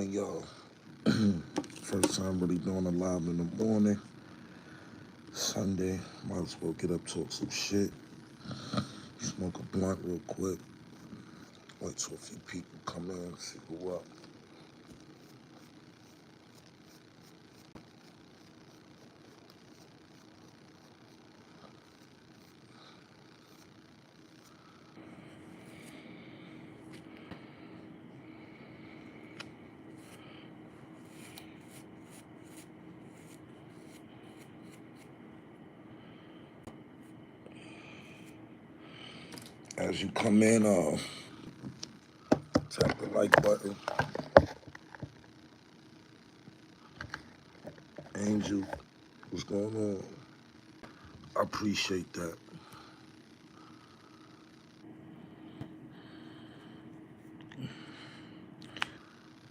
morning, y'all. First time really doing a live in the morning. Sunday, might as well get up, talk some shit, smoke a blunt real quick. Wait till a few people come in, see who up. As you come in, tap the like button. Angel, what's going on? I appreciate that.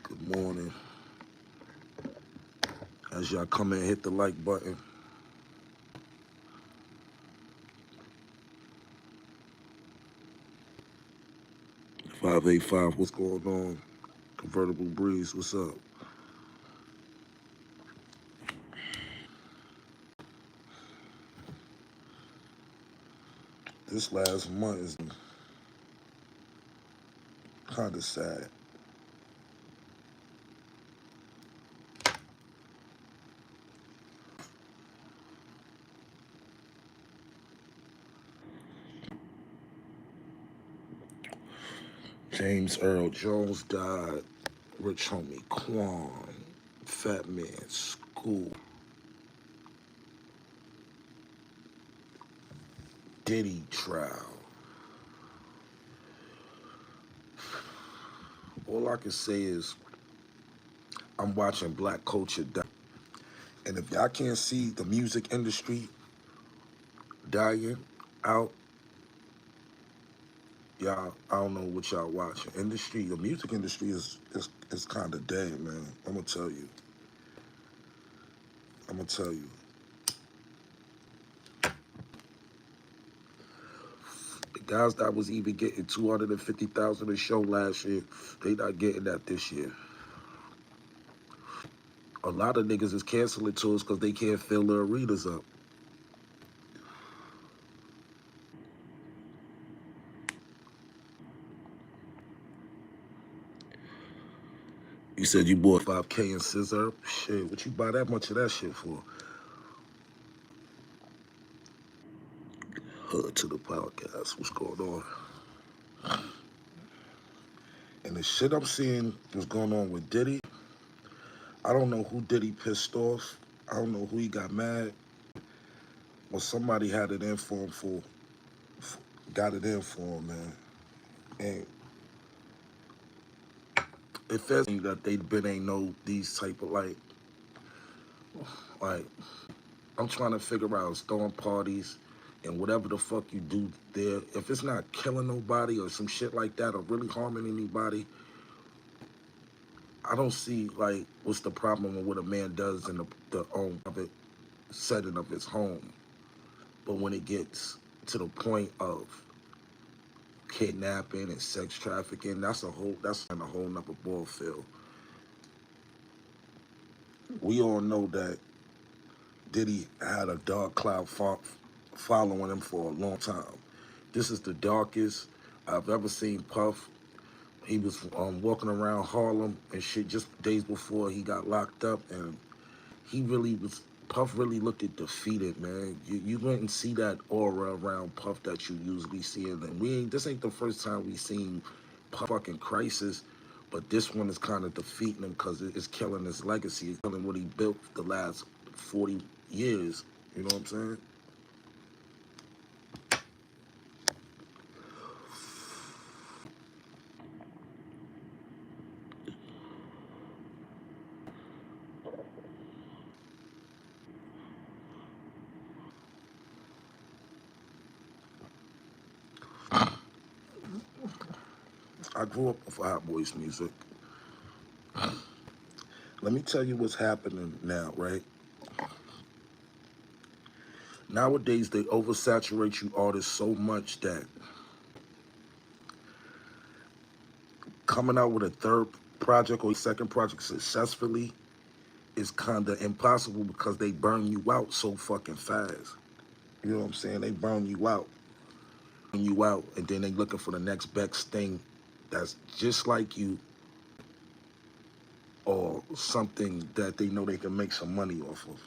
Good morning. As y'all come in, hit the like button. 585, what's going on? Convertible Breeze, what's up? This last month is kind of sad. James Earl Jones died. Rich Homie Quan. Fat Man School. Diddy trial. All I can say is I'm watching black culture die. And if y'all can't see the music industry dying out, y'all, I don't know what y'all watching. The music industry is kind of dead, man. I'm gonna tell you. I'm gonna tell you. The guys that was even getting 250,000 a show last year, they not getting that this year. A lot of niggas is canceling tours because they can't fill the arenas up. You said you bought 5K in scissor. Shit, what you buy that much of that shit for? Hood to the podcast. What's going on? And the shit I'm seeing was going on with Diddy. I don't know who Diddy pissed off. I don't know who he got mad. But somebody had it in for him got it in for him, man. And it feels that they been ain't know these type of like I'm trying to figure out throwing parties and whatever the fuck you do there. If it's not killing nobody or some shit like that or really harming anybody, I don't see like what's the problem with what a man does in the own of it setting of his home. But when it gets to the point of kidnapping and sex trafficking, that's in a whole nother ball field. We all know that Diddy had a dark cloud following him for a long time. This is the darkest I've ever seen Puff. He was walking around Harlem and shit just days before he got locked up, and he really was. Puff really looked defeated, man. You wouldn't see that aura around Puff that you usually see in them. This ain't the first time we seen Puff fucking crisis, but this one is kind of defeating him because it's killing his legacy. It's killing what he built the last 40 years. You know what I'm saying? I grew up with Hot Boys music. Let me tell you what's happening now, right? Nowadays, they oversaturate you artists so much that coming out with a third project or second project successfully is kind of impossible because they burn you out so fucking fast. You know what I'm saying? They burn you out, and then they looking for the next best thing that's just like you or something that they know they can make some money off of.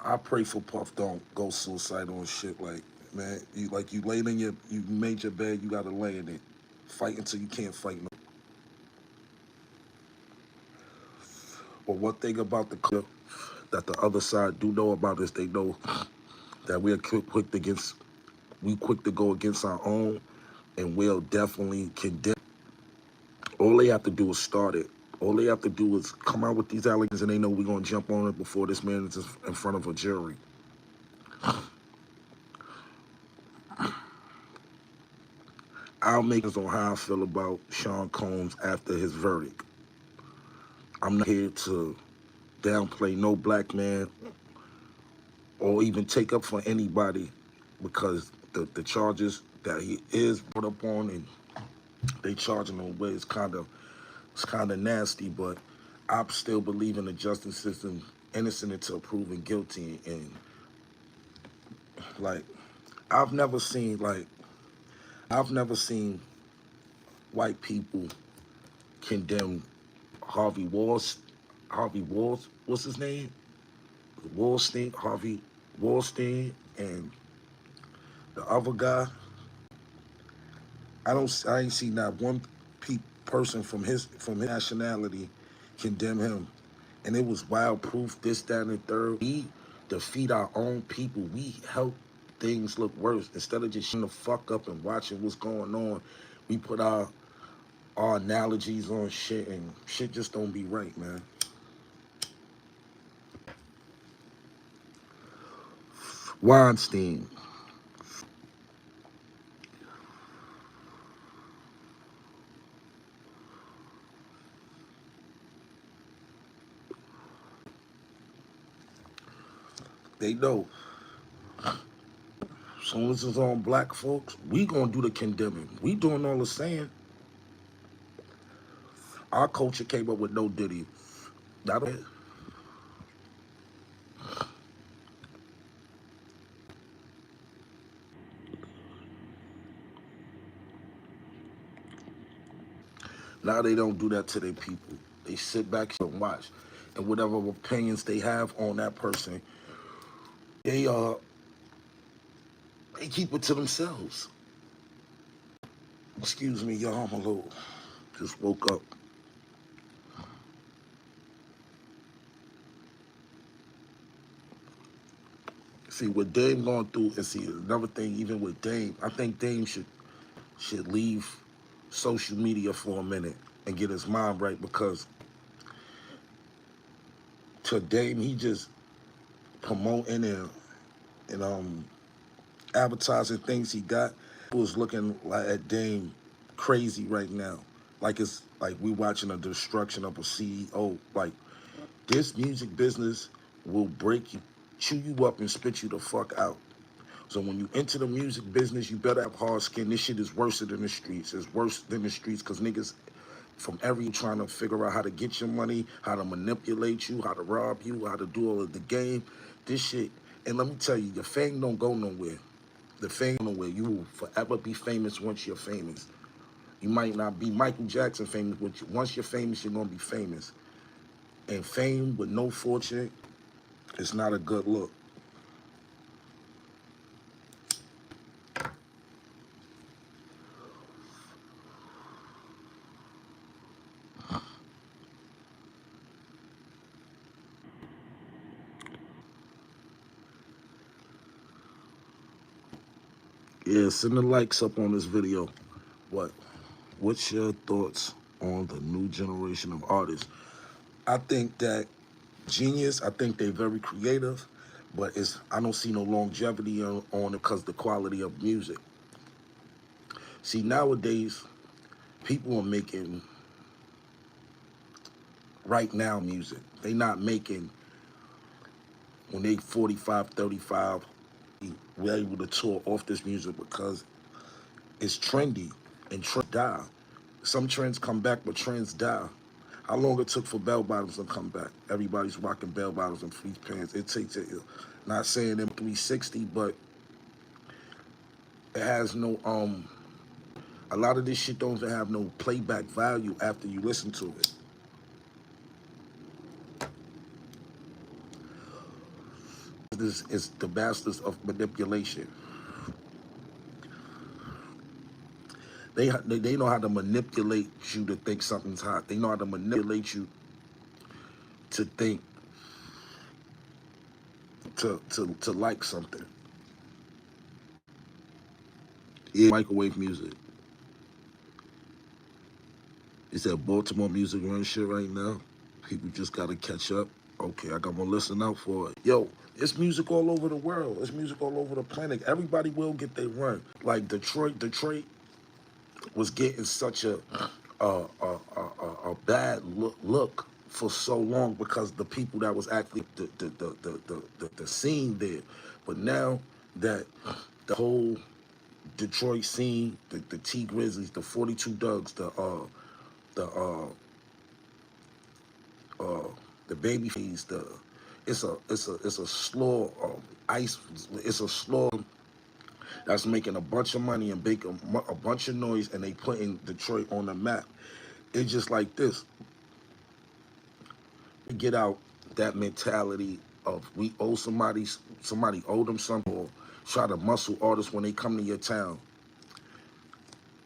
I pray for Puff don't go suicidal and shit. Like, man, you laid in you made your bed, you gotta lay in it. Fight until you can't fight no. But one thing about the clip that the other side do know about is they know that we're we quick to go against our own, and we'll definitely condemn. All they have to do is start it. All they have to do is come out with these allegations, and they know we're gonna jump on it before this man is in front of a jury. I'll make us on how I feel about Sean Combs after his verdict. I'm not here to downplay no black man or even take up for anybody because the charges that he is brought up on and they charging him with is it's kind of nasty, but I still believe in the justice system, innocent until proven guilty. And like, I've never seen like I've never seen white people condemn Harvey Wall's Harvey Wall's what's his name? Wallstein, Harvey Wallstein, and the other guy. I ain't seen not one person from his nationality condemn him. And it was wild proof, this, that, and the third. We defeat our own people. We help things look worse. Instead of just shutting the fuck up and watching what's going on, we put our analogies on shit, and shit just don't be right, man. Weinstein, they know. As soon as it's on black folks, we gonna do the condemning. We doing all the saying. Our culture came up with no Diddy. Not Now they don't do that to their people. They sit back and watch. And whatever opinions they have on that person, they they keep it to themselves. Excuse me, y'all, I'm a little just woke up. See what Dame going through, and see another thing, even with Dame, I think Dame should leave social media for a minute and get his mind right, because to Dame he just promoting and advertising things he got. Was looking like at Dame crazy right now. Like it's like we watching a destruction of a CEO. Like, this music business will break you, chew you up, and spit you the fuck out. So when you enter the music business, you better have hard skin. This shit is worse than the streets. It's worse than the streets because niggas from every trying to figure out how to get your money, how to manipulate you, how to rob you, how to do all of the game. This shit, and let me tell you, your fame don't go nowhere. The fame nowhere. You will forever be famous once you're famous. You might not be Michael Jackson famous, but once you're famous, you're gonna be famous. And fame with no fortune is not a good look. Yeah, send the likes up on this video. What? What's your thoughts on the new generation of artists? I think that genius. I think they're very creative, but I don't see no longevity on it because the quality of music. See, nowadays people are making right now music. They not making when they 45, 35, we're able to tour off this music because it's trendy and trends die. Some trends come back, but trends die. How long it took for bell bottoms to come back? Everybody's rocking bell bottoms and fleece pants. It takes it. Not saying them 360, but it has no a lot of this shit don't even have no playback value after you listen to it. This is the masters of manipulation. They know how to manipulate you to think something's hot. They know how to manipulate you to think to like something. Yeah, microwave music. It's that Baltimore music run shit right now. People just gotta catch up. Okay, I gotta listen out for it. Yo, it's music all over the world. It's music all over the planet. Everybody will get their run. Like Detroit was getting such a bad look for so long because the people that was actually the scene there. But now that the whole Detroit scene, the T Grizzlies, the 42 Dugs, the uh the Babyface, it's a slow ice. It's a slow that's making a bunch of money and making a bunch of noise, and they putting Detroit on the map. It's just like this. Get out that mentality of we owe somebody owe them something, or try to muscle artists when they come to your town.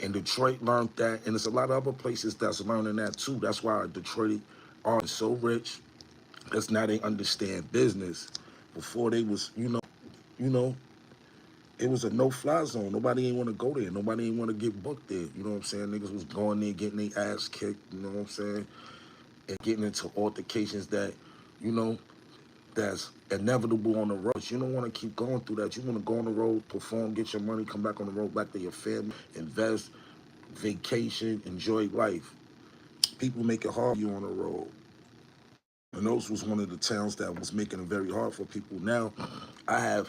And Detroit learned that, and there's a lot of other places that's learning that too. That's why Detroit are so rich. Because now they understand business. Before they was, you know, it was a no-fly zone. Nobody ain't want to go there. Nobody ain't want to get booked there. You know what I'm saying? Niggas was going there getting their ass kicked. You know what I'm saying? And getting into altercations that, you know, that's inevitable on the road. You don't want to keep going through that. You want to go on the road, perform, get your money, come back on the road, back to your family, invest, vacation, enjoy life. People make it hard for you on the road. And those was one of the towns that was making it very hard for people. Now, I have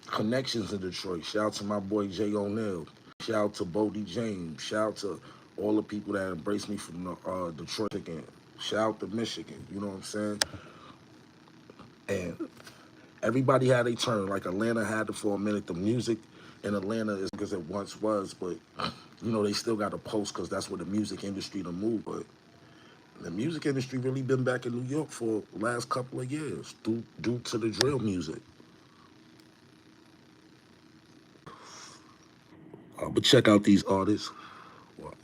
connections in Detroit. Shout out to my boy Jay O'Neill. Shout out to Bodie James. Shout out to all the people that embraced me from the Detroit again. Shout out to Michigan. You know what I'm saying? And everybody had a turn. Like Atlanta had it for a minute. The music in Atlanta is because it once was, but they still got to post because that's where the music industry to move. But the music industry really been back in New York for the last couple of years due to the drill music. But check out these artists. What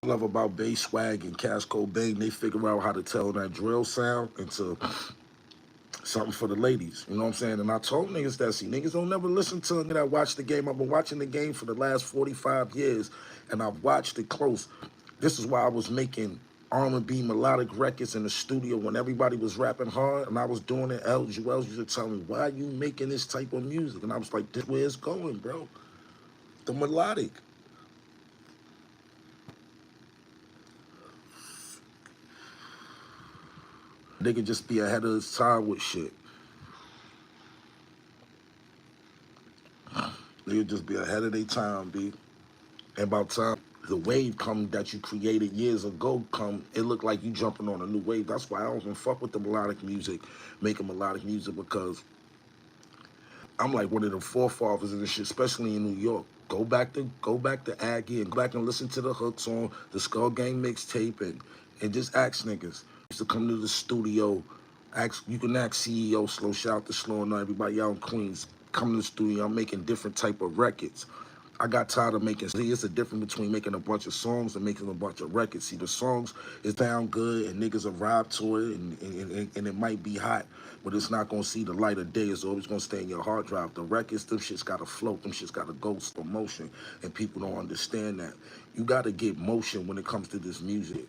I love about Bass Swag and Cash Cobain, they figure out how to tell that drill sound into something for the ladies. You know what I'm saying? And I told niggas that, see, niggas don't never listen to me that watch the game. I've been watching the game for the last 45 years, and I've watched it close. This is why I was making R&B melodic records in the studio when everybody was rapping hard, and I was doing it. El Joel used to tell me, why are you making this type of music? And I was like, this is where it's going, bro. The melodic. They could just be ahead of his time with shit. They could just be ahead of their time, B. And by the time the wave come that you created years ago come, it looked like you jumping on a new wave. That's why I don't even fuck with the melodic music, making melodic music, because I'm like one of the forefathers of this shit, especially in New York. Go back to Aggie and go back and listen to the hooks on the Skull Gang mixtape and just ask niggas. Used to come to the studio, you can ask CEO Slow, shout out to Slow and everybody out in Queens. Come to the studio, I'm making different type of records. I got tired of making. See, it's a difference between making a bunch of songs and making a bunch of records. See, the songs is down good and niggas will vibe to it and it might be hot, but it's not gonna see the light of day. It's always gonna stay in your hard drive. The records, them shits gotta float. Them shits gotta go slow motion, and people don't understand that. You gotta get motion when it comes to this music.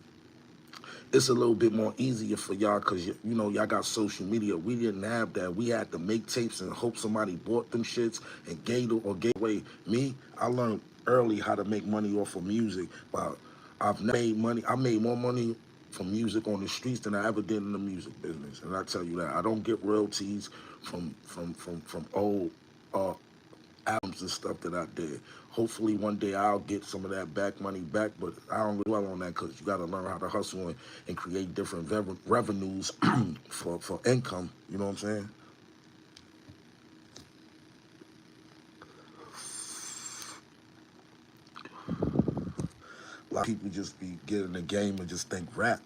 It's a little bit more easier for y'all because y'all got social media. We didn't have that. We had to make tapes and hope somebody bought them shits and gave away. Me, I learned early how to make money off of music, but I've never made money. I made more money from music on the streets than I ever did in the music business, and I tell you that I don't get royalties from old uh, albums and stuff that I did. Hopefully one day I'll get some of that back money back, but I don't really dwell on that because you got to learn how to hustle and create different revenues for income. You know what I'm saying? A lot of people just be getting in the game and just think rap.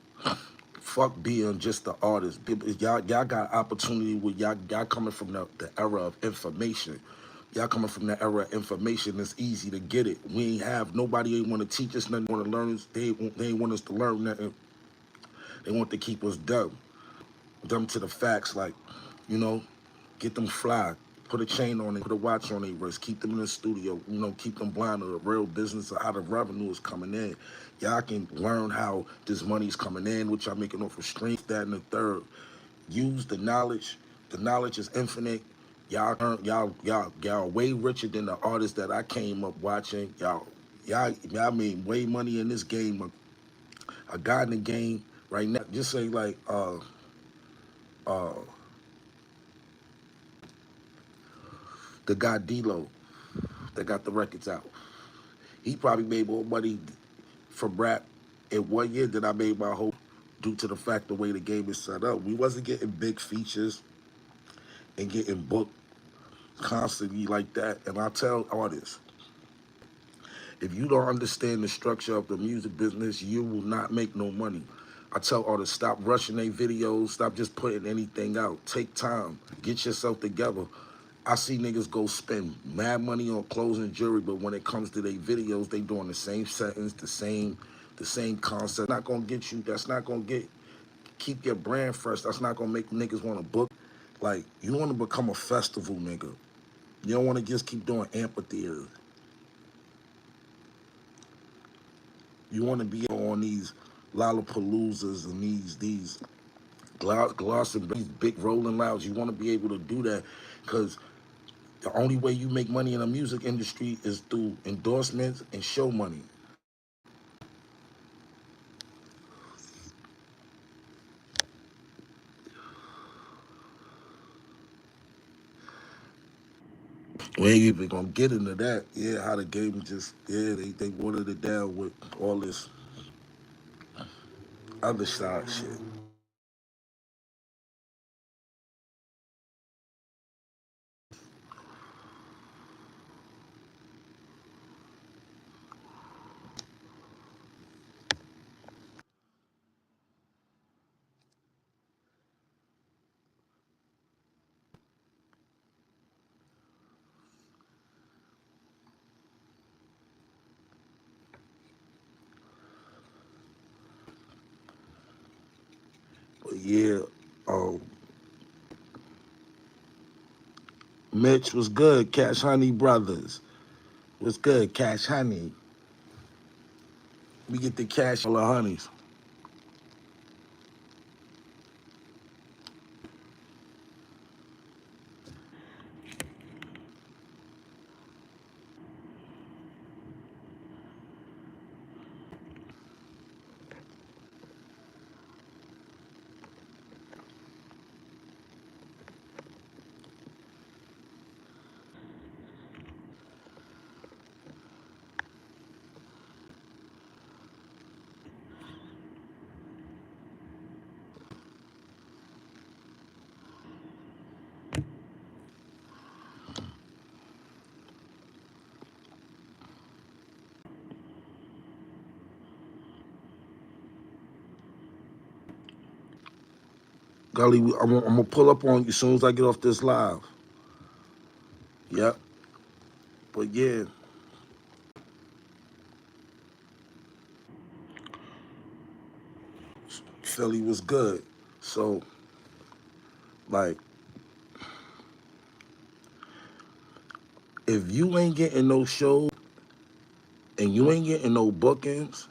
Fuck being just the artist. People, y'all got opportunity with y'all coming from the era of information. Y'all coming from the era of information. It's easy to get it. We ain't have nobody ain't want to teach us nothing. Want to learn us. They ain't want us to learn nothing. They want to keep us dumb to the facts. Like, you know, get them fly. Put a chain on it, put a watch on their wrist, keep them in the studio, keep them blind to the real business of how the revenue is coming in. Y'all can learn how this money's coming in, which y'all making off of streams, that and the third. Use the knowledge. The knowledge is infinite. Y'all way richer than the artists that I came up watching. Y'all made way money in this game. A guy in the game right now, just say like uh the guy D-Lo that got the records out. He probably made more money from rap in 1 year than I made my whole due to the fact the way the game is set up. We wasn't getting big features and getting booked constantly like that. And I tell artists, if you don't understand the structure of the music business, you will not make no money. I tell artists, stop rushing their videos, stop just putting anything out. Take time, get yourself together. I see niggas go spend mad money on clothes and jewelry, but when it comes to their videos, they doing the same settings, the same concept. Not gonna get you. That's not gonna keep your brand fresh. That's not gonna make niggas want to book. Like you want to become a festival nigga. You don't want to just keep doing amphitheaters. You want to be on these Lollapaloozas and these gloss and these big rolling louds. You want to be able to do that because the only way you make money in the music industry is through endorsements and show money. We ain't even gonna get into that. Yeah, how the game just they watered it down with all this other side shit. But yeah, um, Mitch was good. Cash Honey Brothers was good. Cash Honey. We get the cash all the honeys. Gully, I'm gonna pull up on you as soon as I get off this live. Yep. But yeah, Philly was good. So like, if you ain't getting no shows and you ain't getting no bookings,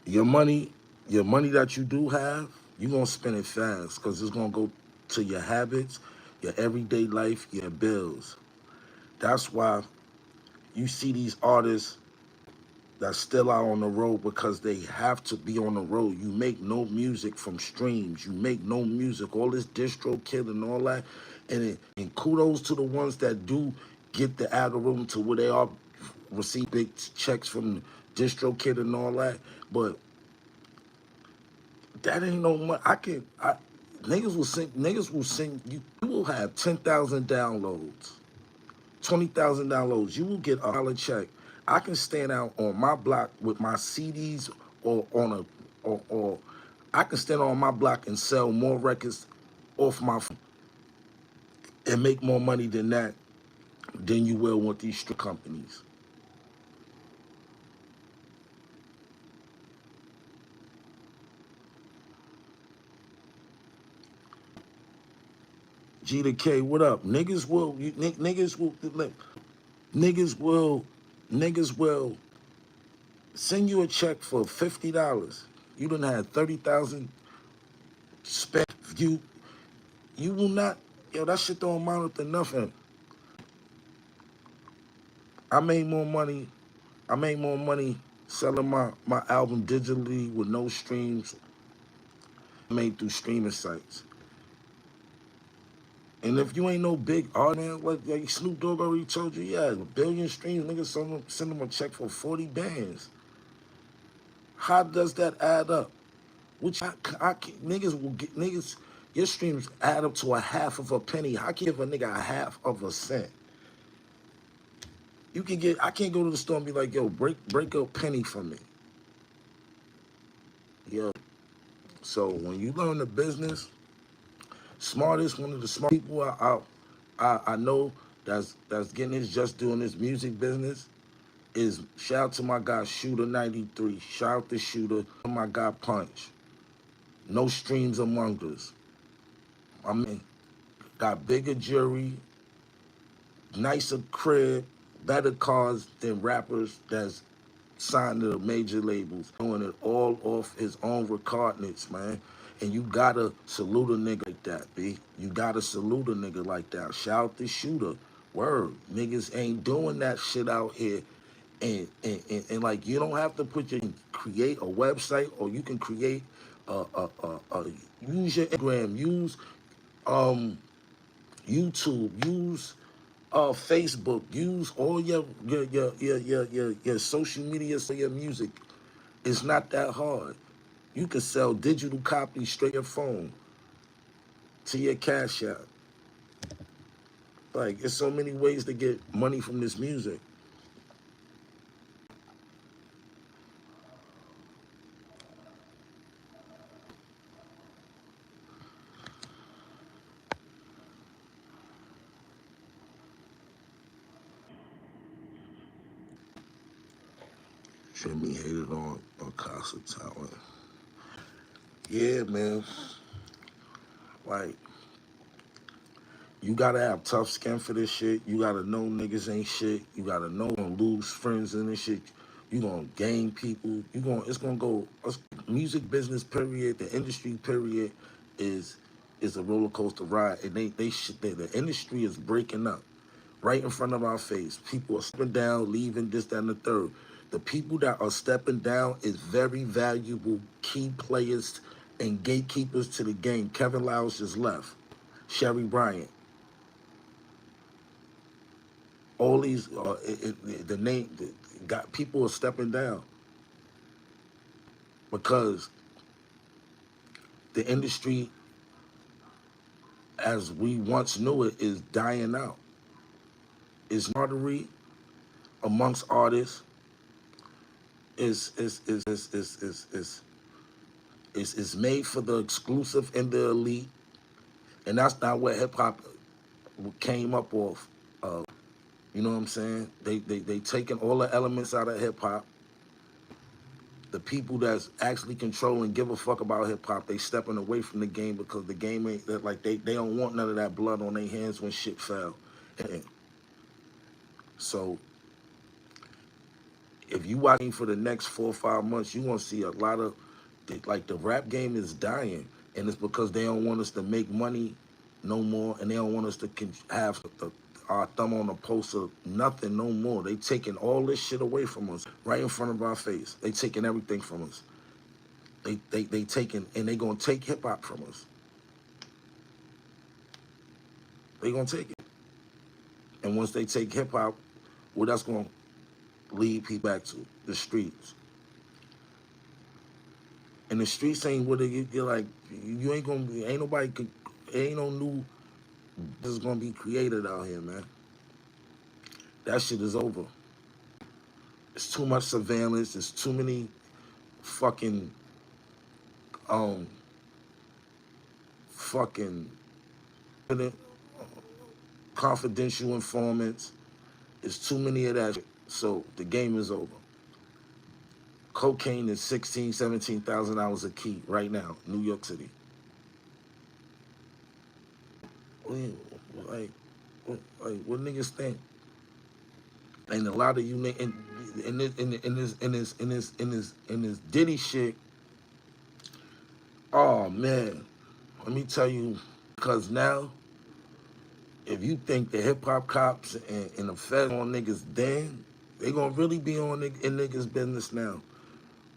your money, your money that you do have, you gonna spend it fast because it's gonna go to your habits, your everyday life, your bills. That's why you see these artists that's still out on the road because they have to be on the road. You make no music from streams. You make no music. All this distro kid and all that. And kudos to the ones that do get the algorithm to where they are receive big checks from distro kid and all that. But that ain't no money. Niggas will sing you will have 10,000 downloads. 20,000 downloads, you will get $1 check. I can stand out on my block with my CDs or on a or I can stand on my block and sell more records off my phone and make more money than that than you will with these street companies. G to K, what up? Niggas will niggas will niggas will send you a check for $50. You done had 30,000 spent. You will not, yo, that shit don't amount to nothing. I made more money. I made more money selling my album digitally with no streams made through streaming sites. And if you ain't no big artist, man, like Snoop Dogg already told you, yeah, 1 billion streams, niggas send them a check for 40 bands. How does that add up? Which niggas will get, niggas, your streams add up to a half of a penny. How can you give a nigga a half of a cent? You can get, I can't go to the store and be like, yo, break a penny for me. Yo, so when you learn the business, smartest, one of the smart people I know that's getting his just doing this music business is shout out to my guy Shooter 93. Shout out to Shooter, my guy Punch. No streams among us. I mean, got bigger jury, nicer crib, better cars than rappers that's signed to the major labels, doing it all off his own recordings, man. And you gotta salute a nigga like that, B. You gotta salute a nigga like that. Shout out the Shooter. Word. Niggas ain't doing that shit out here. And like, you don't have to create a website, or you can create use your Instagram, use um YouTube, use Facebook, use all your social media for your music. It's not that hard. You can sell digital copies straight to your phone, to your cash app. Like, there's so many ways to get money from this music. Should be hated on Unkasa talent. Yeah, man. Like, you gotta have tough skin for this shit. You gotta know niggas ain't shit. You gotta know you're gonna lose friends in this shit. You gonna gain people. It's gonna go. Music business period. The industry period is a roller coaster ride, and the industry is breaking up right in front of our face. People are stepping down, leaving this, that, and the third. The people that are stepping down is very valuable key players and gatekeepers to the game. Kevin Lyles just left. Sherry Bryant. All these, the name, got people are stepping down because the industry, as we once knew it, is dying out. It's artery amongst artists is made for the exclusive and the elite, and that's not what hip hop came up off of. You know what I'm saying? They taking all the elements out of hip hop. The people that's actually controlling, give a fuck about hip hop, they stepping away from the game because the game ain't that, like they don't want none of that blood on their hands when shit fell. And so if you watching for the next 4 or 5 months, you gonna see a lot of like the rap game is dying, and it's because they don't want us to make money no more, and they don't want us to have our thumb on the pulse of nothing no more. They taking all this shit away from us right in front of our face. They taking everything from us. They taking, and they gonna take hip hop from us. They gonna take it. And once they take hip hop, well, that's gonna lead people back to the streets. And the streets ain't what you're like. You ain't gonna be. Ain't nobody could. Ain't no new. This is gonna be created out here, man. That shit is over. It's too much surveillance. There's too many fucking um fucking confidential informants. There's too many of that shit. So the game is over. Cocaine is 16, $17,000 a key right now, New York City. Like, what niggas think? And a lot of you in this Diddy shit. Oh man, let me tell you, because now if you think the hip hop cops and the feds on niggas then, they gonna really be on in niggas business now.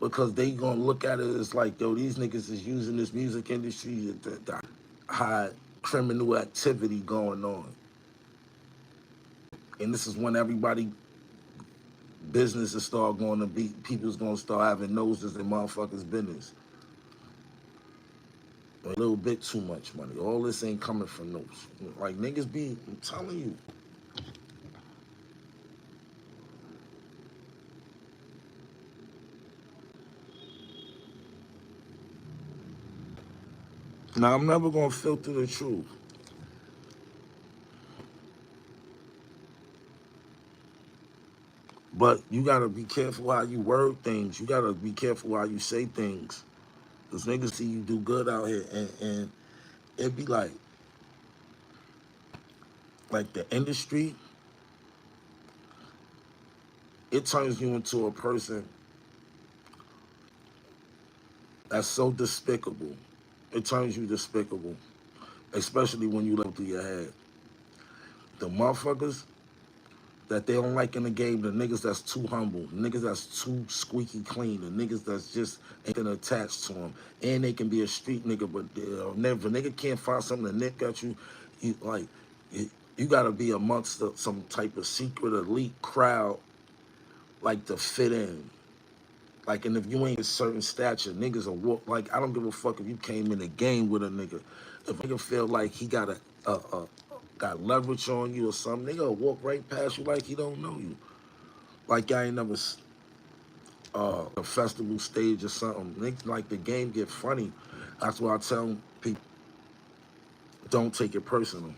Because they gonna look at it as like, yo, these niggas is using this music industry to hide criminal activity going on. And this is when everybody businesses start going to be, people's gonna start having noses in motherfuckers' business. A little bit too much money. All this ain't coming from those. Like niggas be, I'm telling you. Now I'm never gonna filter the truth. But you gotta be careful how you word things. You gotta be careful how you say things. Cause niggas see you do good out here and it be like the industry, it turns you into a person that's so despicable. It turns you despicable, especially when you look through your head. The motherfuckers that they don't like in the game, the niggas that's too humble, niggas that's too squeaky clean, the niggas that's just ain't attached to them. And they can be a street nigga, but if a nigga can't find something to nick at you, you gotta be amongst some type of secret elite crowd, like to fit in. Like, and if you ain't a certain stature, niggas will walk. Like, I don't give a fuck if you came in the game with a nigga. If a nigga feel like he got got leverage on you or something, nigga will walk right past you like he don't know you. Like I ain't never a festival stage or something. Like the game get funny. That's why I tell people, don't take it personal.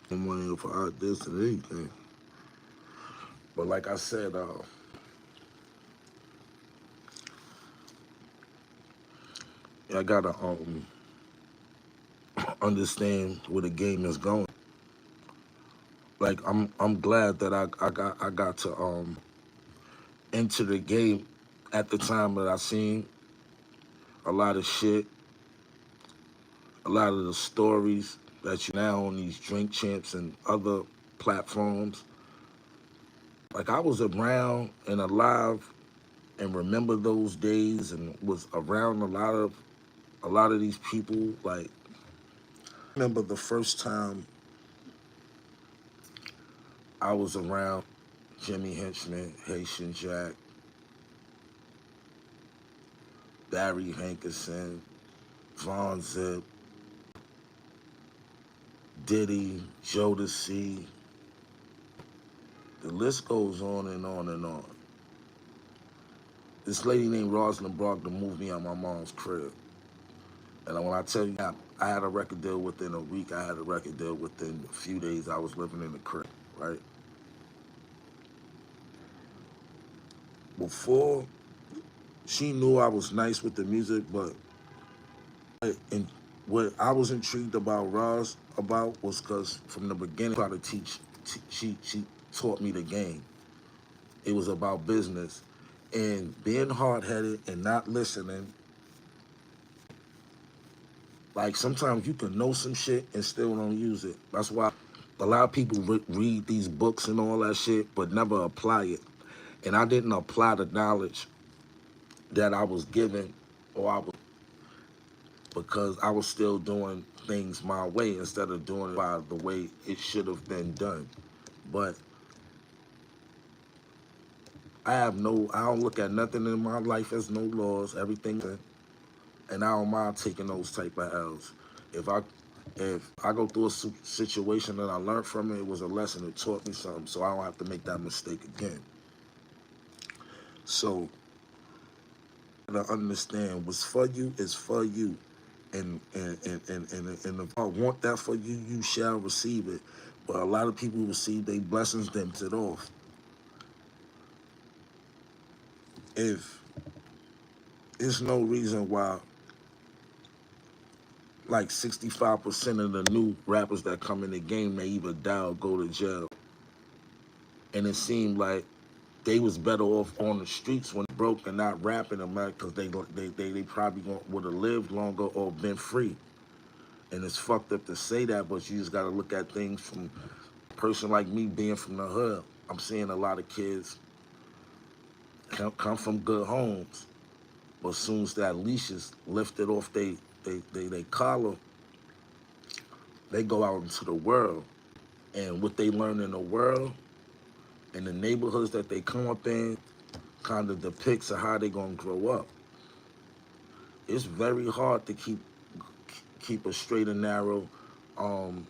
I'm wondering for art this and anything. But like I said, I gotta understand where the game is going. Like I'm glad that I got to enter the game at the time that I seen a lot of shit, a lot of the stories that you now on these drink champs and other platforms. Like I was around and alive and remember those days and was around a lot of these people. Like I remember the first time I was around Jimmy Henchman, Haitian Jack, Barry Hankerson, Von Zip, Diddy, Jodeci. The list goes on and on and on. This lady named Rosalind Brogdon moved me out my mom's crib. And when I tell you, I had a record deal within a week. I had a record deal within a few days. I was living in the crib, right? Before, she knew I was nice with the music, but what I was intrigued about Roz about was because from the beginning, try to teach. She taught me the game. It was about business, and being hard headed and not listening. Like sometimes you can know some shit and still don't use it. That's why a lot of people read these books and all that shit, but never apply it. And I didn't apply the knowledge that I was given, or I was because I was still doing things my way instead of doing it by the way it should have been done. But I don't look at nothing in my life as no laws. Everything, and I don't mind taking those type of L's. If I if I go through a situation that I learned from it, it was a lesson. It taught me something, so I don't have to make that mistake again. So to understand what's for you is for you, and if I want that for you, you shall receive it. But a lot of people receive their blessings, then it off. If there's no reason why, like 65% of the new rappers that come in the game may either die or go to jail, and it seemed like they was better off on the streets when broke and not rapping them out because they probably would have lived longer or been free. And it's fucked up to say that, but you just got to look at things from a person like me being from the hood. I'm seeing a lot of kids come from good homes, but as soon as that leash is lifted off they collar, they go out into the world. And what they learn in the world and the neighborhoods that they come up in kind of depicts of how they gonna grow up. It's very hard to keep a straight and narrow um,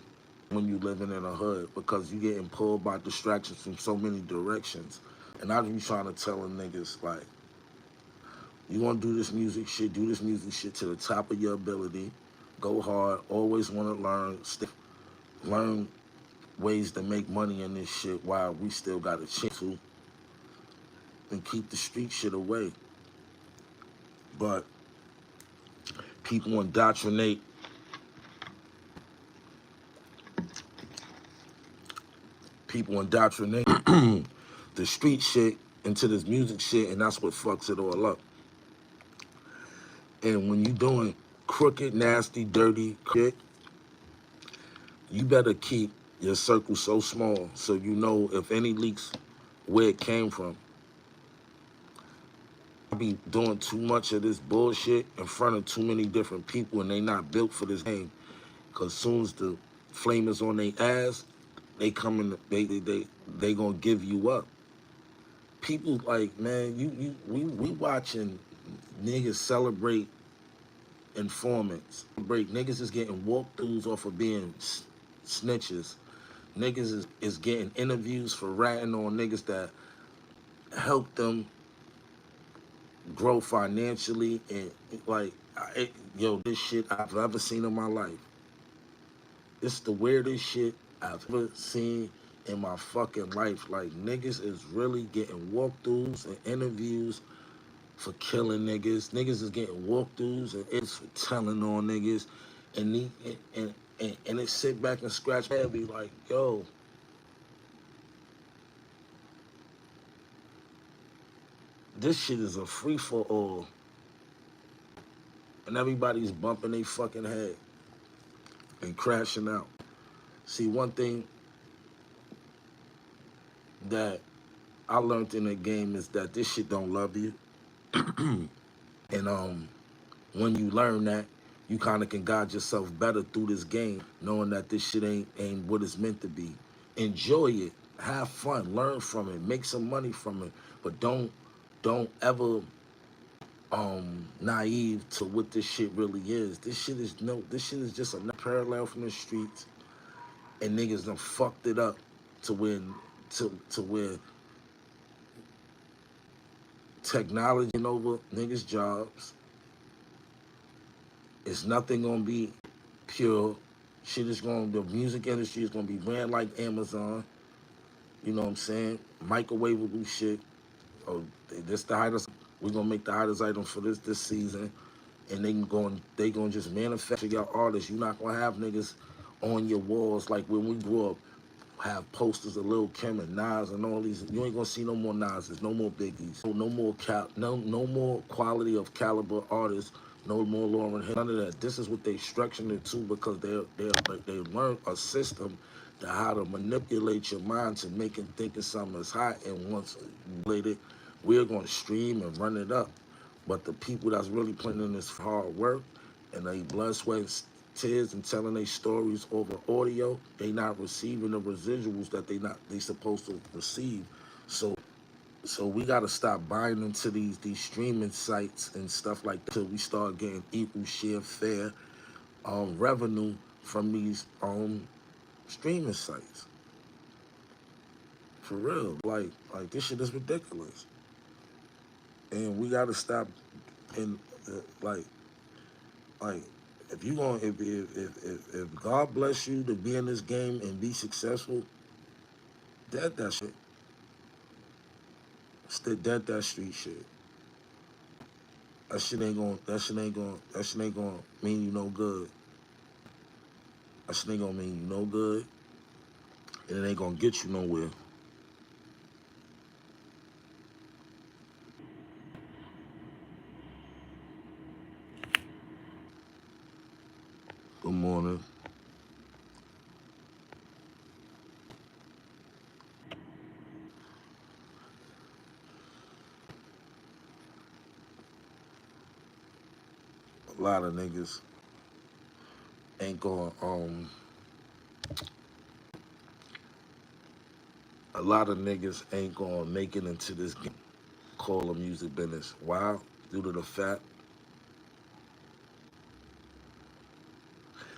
when you living in a hood because you getting pulled by distractions from so many directions. And I be trying to tell them niggas like, you want to do this music shit to the top of your ability. Go hard. Always want to learn. Learn ways to make money in this shit while we still got a chance to, and keep the street shit away. But people indoctrinate people indoctrinate the street shit into this music shit, and that's what fucks it all up. And when you doing crooked, nasty, dirty shit, you better keep your circle so small so you know if any leaks where it came from. I be doing too much of this bullshit in front of too many different people, and they not built for this game. Cause soon as the flame is on their ass, they come in. They gonna give you up. People like, man, we watching niggas celebrate informants. Break niggas is getting walkthroughs off of being snitches. Niggas is getting interviews for ratting on niggas that help them grow financially and like, yo, this shit I've ever seen in my life. It's the weirdest shit I've ever seen in my fucking life. Like niggas is really getting walkthroughs and interviews for killing niggas. Niggas is getting walkthroughs and it's for telling on niggas, and and it sit back and scratch my head, be like, yo, this shit is a free for all, and everybody's bumping their fucking head and crashing out. See, one thing that I learned in the game is that this shit don't love you, and when you learn that, you kind of can guide yourself better through this game, knowing that this shit ain't what it's meant to be. Enjoy it, have fun, learn from it, make some money from it, but don't ever naive to what this shit really is. This shit is just a parallel from the streets, and niggas done fucked it up to when to where technology over niggas' jobs. It's nothing gonna be pure. Shit is the music industry is gonna be ran like Amazon. You know what I'm saying? Microwavable shit. Oh, this the hottest. We're gonna make the hottest item for this season. and they gonna just manufacture your artists. You're not gonna have niggas on your walls like when we grew up. Have posters of Lil Kim and Nas and all these. You ain't gonna see no more Nas's, no more Biggies, no more no more quality of caliber artists, no more Lauren Hill. None of that. This is what they structured it to because they learned a system to how to manipulate your mind to make it thinking something is hot, and once you relate it, we're gonna stream and run it up. But the people that's really putting in this hard work and they blood, sweat, and tears and telling their stories over audio, they not receiving the residuals that they supposed to receive. So we gotta stop buying into these streaming sites and stuff like that till we start getting equal share fair revenue from these streaming sites. For real. This shit is ridiculous. And we gotta stop and like like if you going if God bless you to be in this game and be successful, that shit. That street shit. That shit ain't gonna mean you no good. That shit ain't gonna mean you no good, and it ain't gonna get you nowhere. Good morning. A lot of niggas ain't gonna a lot of niggas ain't gonna make it into this game called the music business. Why? Due to the fact.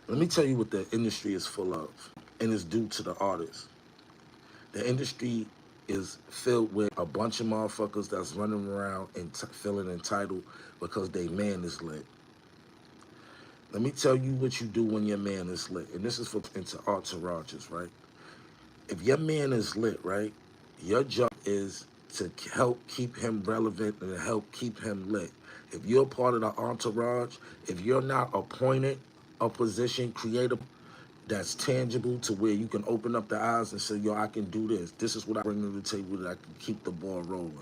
Let me tell you what the industry is full of, and it's due to the artists. The industry is filled with a bunch of motherfuckers that's running around and feeling entitled because they man is lit. Let me tell you what you do when your man is lit, and this is for into entourages, right? If your man is lit, right, your job is to help keep him relevant and help keep him lit. If you're part of the entourage, if you're not appointed a position, creative that's tangible to where you can open up the eyes and say, yo, I can do this. This is what I bring to the table that I can keep the ball rolling.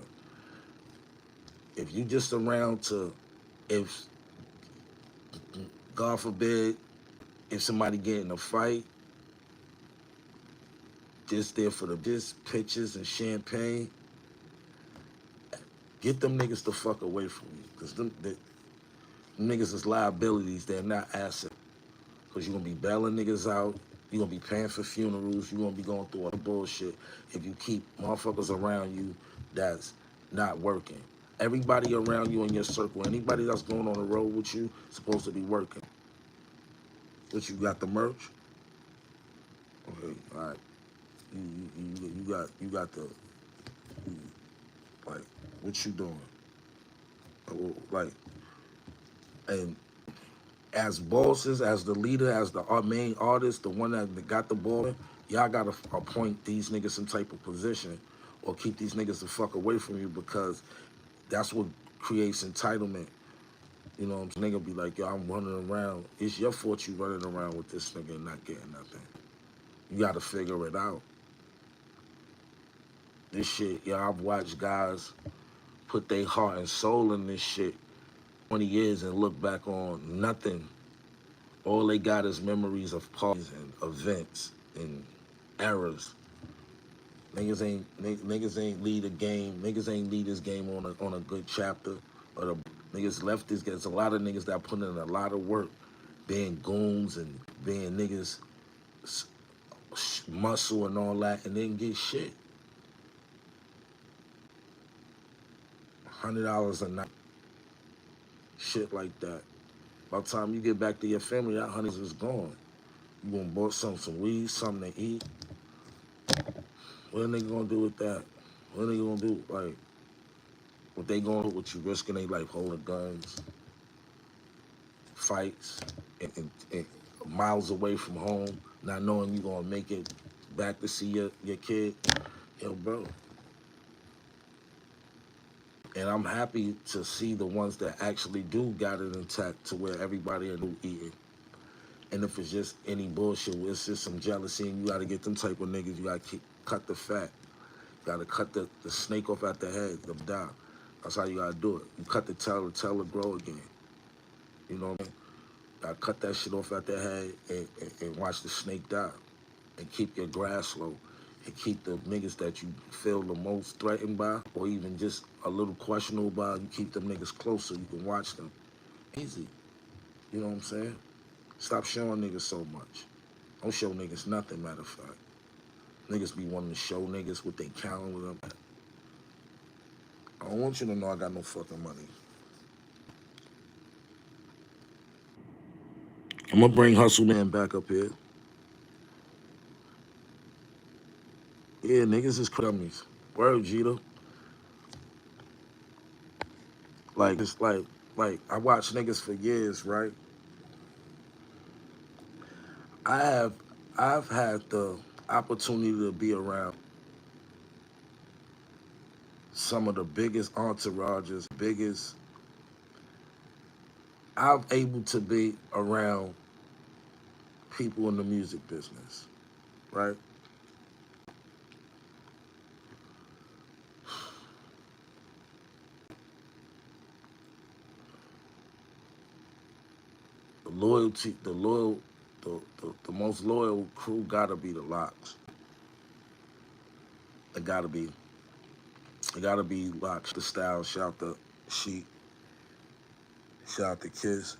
If you just around to, if God forbid, if somebody get in a fight, just there for the just pictures and champagne, get them niggas the fuck away from you. Because them niggas is liabilities, they're not assets. Because you're going to be bailing niggas out, you're going to be paying for funerals, you're going to be going through all the bullshit if you keep motherfuckers around you that's not working. Everybody around you in your circle, anybody that's going on the road with you, supposed to be working. But you got the merch? Okay, all right. You got the, like, what you doing? Like, and as bosses, as the leader, as the main artist, the one that got the ball, y'all gotta appoint these niggas some type of position or keep these niggas the fuck away from you because that's what creates entitlement. You know what I'm saying? Nigga be like, yo, I'm running around. It's your fault you running around with this nigga and not getting nothing. You gotta figure it out. This shit, yo, I've watched guys put their heart and soul in this shit 20 years and look back on nothing. All they got is memories of parties and events and errors. Niggas ain't lead a game. Niggas ain't lead this game on a good chapter. Or the niggas left this. There's a lot of niggas that put in a lot of work, being goons and being niggas muscle and all that, and didn't get shit. $100 a night, shit like that. By the time you get back to your family, that hundred is gone. You gonna bought some weed, something to eat. What a nigga gonna do with that? What a nigga gonna do? Like, what they gonna do with you risking their life, holding guns, fights, and miles away from home, not knowing you gonna make it back to see your kid? Yo, bro, And I'm happy to see the ones that actually do got it intact to where everybody are eating. And if it's just any bullshit, it's just some jealousy, and you got to get them type of niggas. You got to cut the fat. You got to cut the snake off at the head, them die. That's how you got to do it. You cut the tail grow again. You know what I mean? Got to cut that shit off at the head and watch the snake die. And keep your grass low. And keep the niggas that you feel the most threatened by, or even just a little questionable by, you keep them niggas close so you can watch them. Easy. You know what I'm saying? Stop showing niggas so much. Don't show niggas nothing, matter of fact. Niggas be wanting to show niggas what they counting with them. I don't want you to know I got no fucking money. I'm gonna bring Hustle Man back up here. Yeah, niggas is crummies. Word, Jeter. Like, it's like, I watched niggas for years, right? I have, I've had the opportunity to be around some of the biggest entourages, biggest. I'm able to be around people in the music business, right? The loyalty, the most loyal crew gotta be the Locks. It gotta be. It gotta be Locks. The Style, shout the Sheep, shout the Kiss.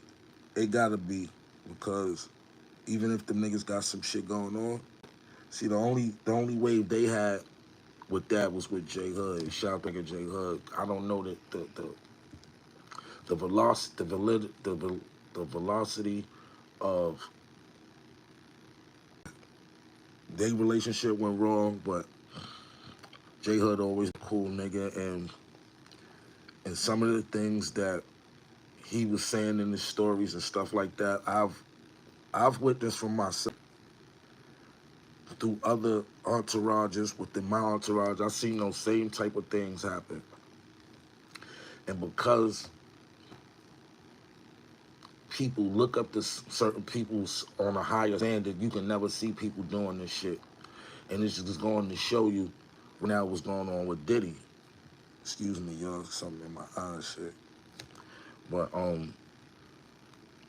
It gotta be because even if the niggas got some shit going on, see the only wave they had with that was with J Hood. Shout out to J Hood. I don't know that the velocity the velocity of their relationship went wrong, but J Hood always a cool nigga, and some of the things that he was saying in his stories and stuff like that, I've witnessed for myself through other entourages within my entourage. I've seen those same type of things happen, and because people look up to certain people's on a higher standard, you can never see people doing this shit, and it's just going to show you now what's going on with Diddy. Excuse me, y'all, something in my eyes, shit. But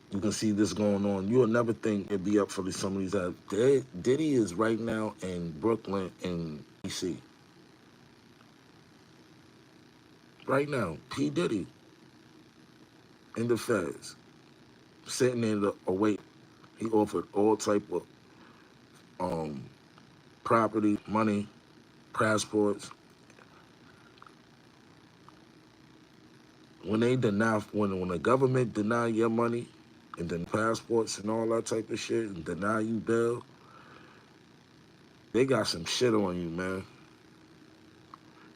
you can see this going on. You'll never think it'd be up for some of these guys. Diddy is right now in Brooklyn and DC. Right now, P. Diddy in the feds, sitting there to await. He offered all type of um, property, money, passports. When the government deny your money and then passports and all that type of shit and deny you bail, they got some shit on you, man.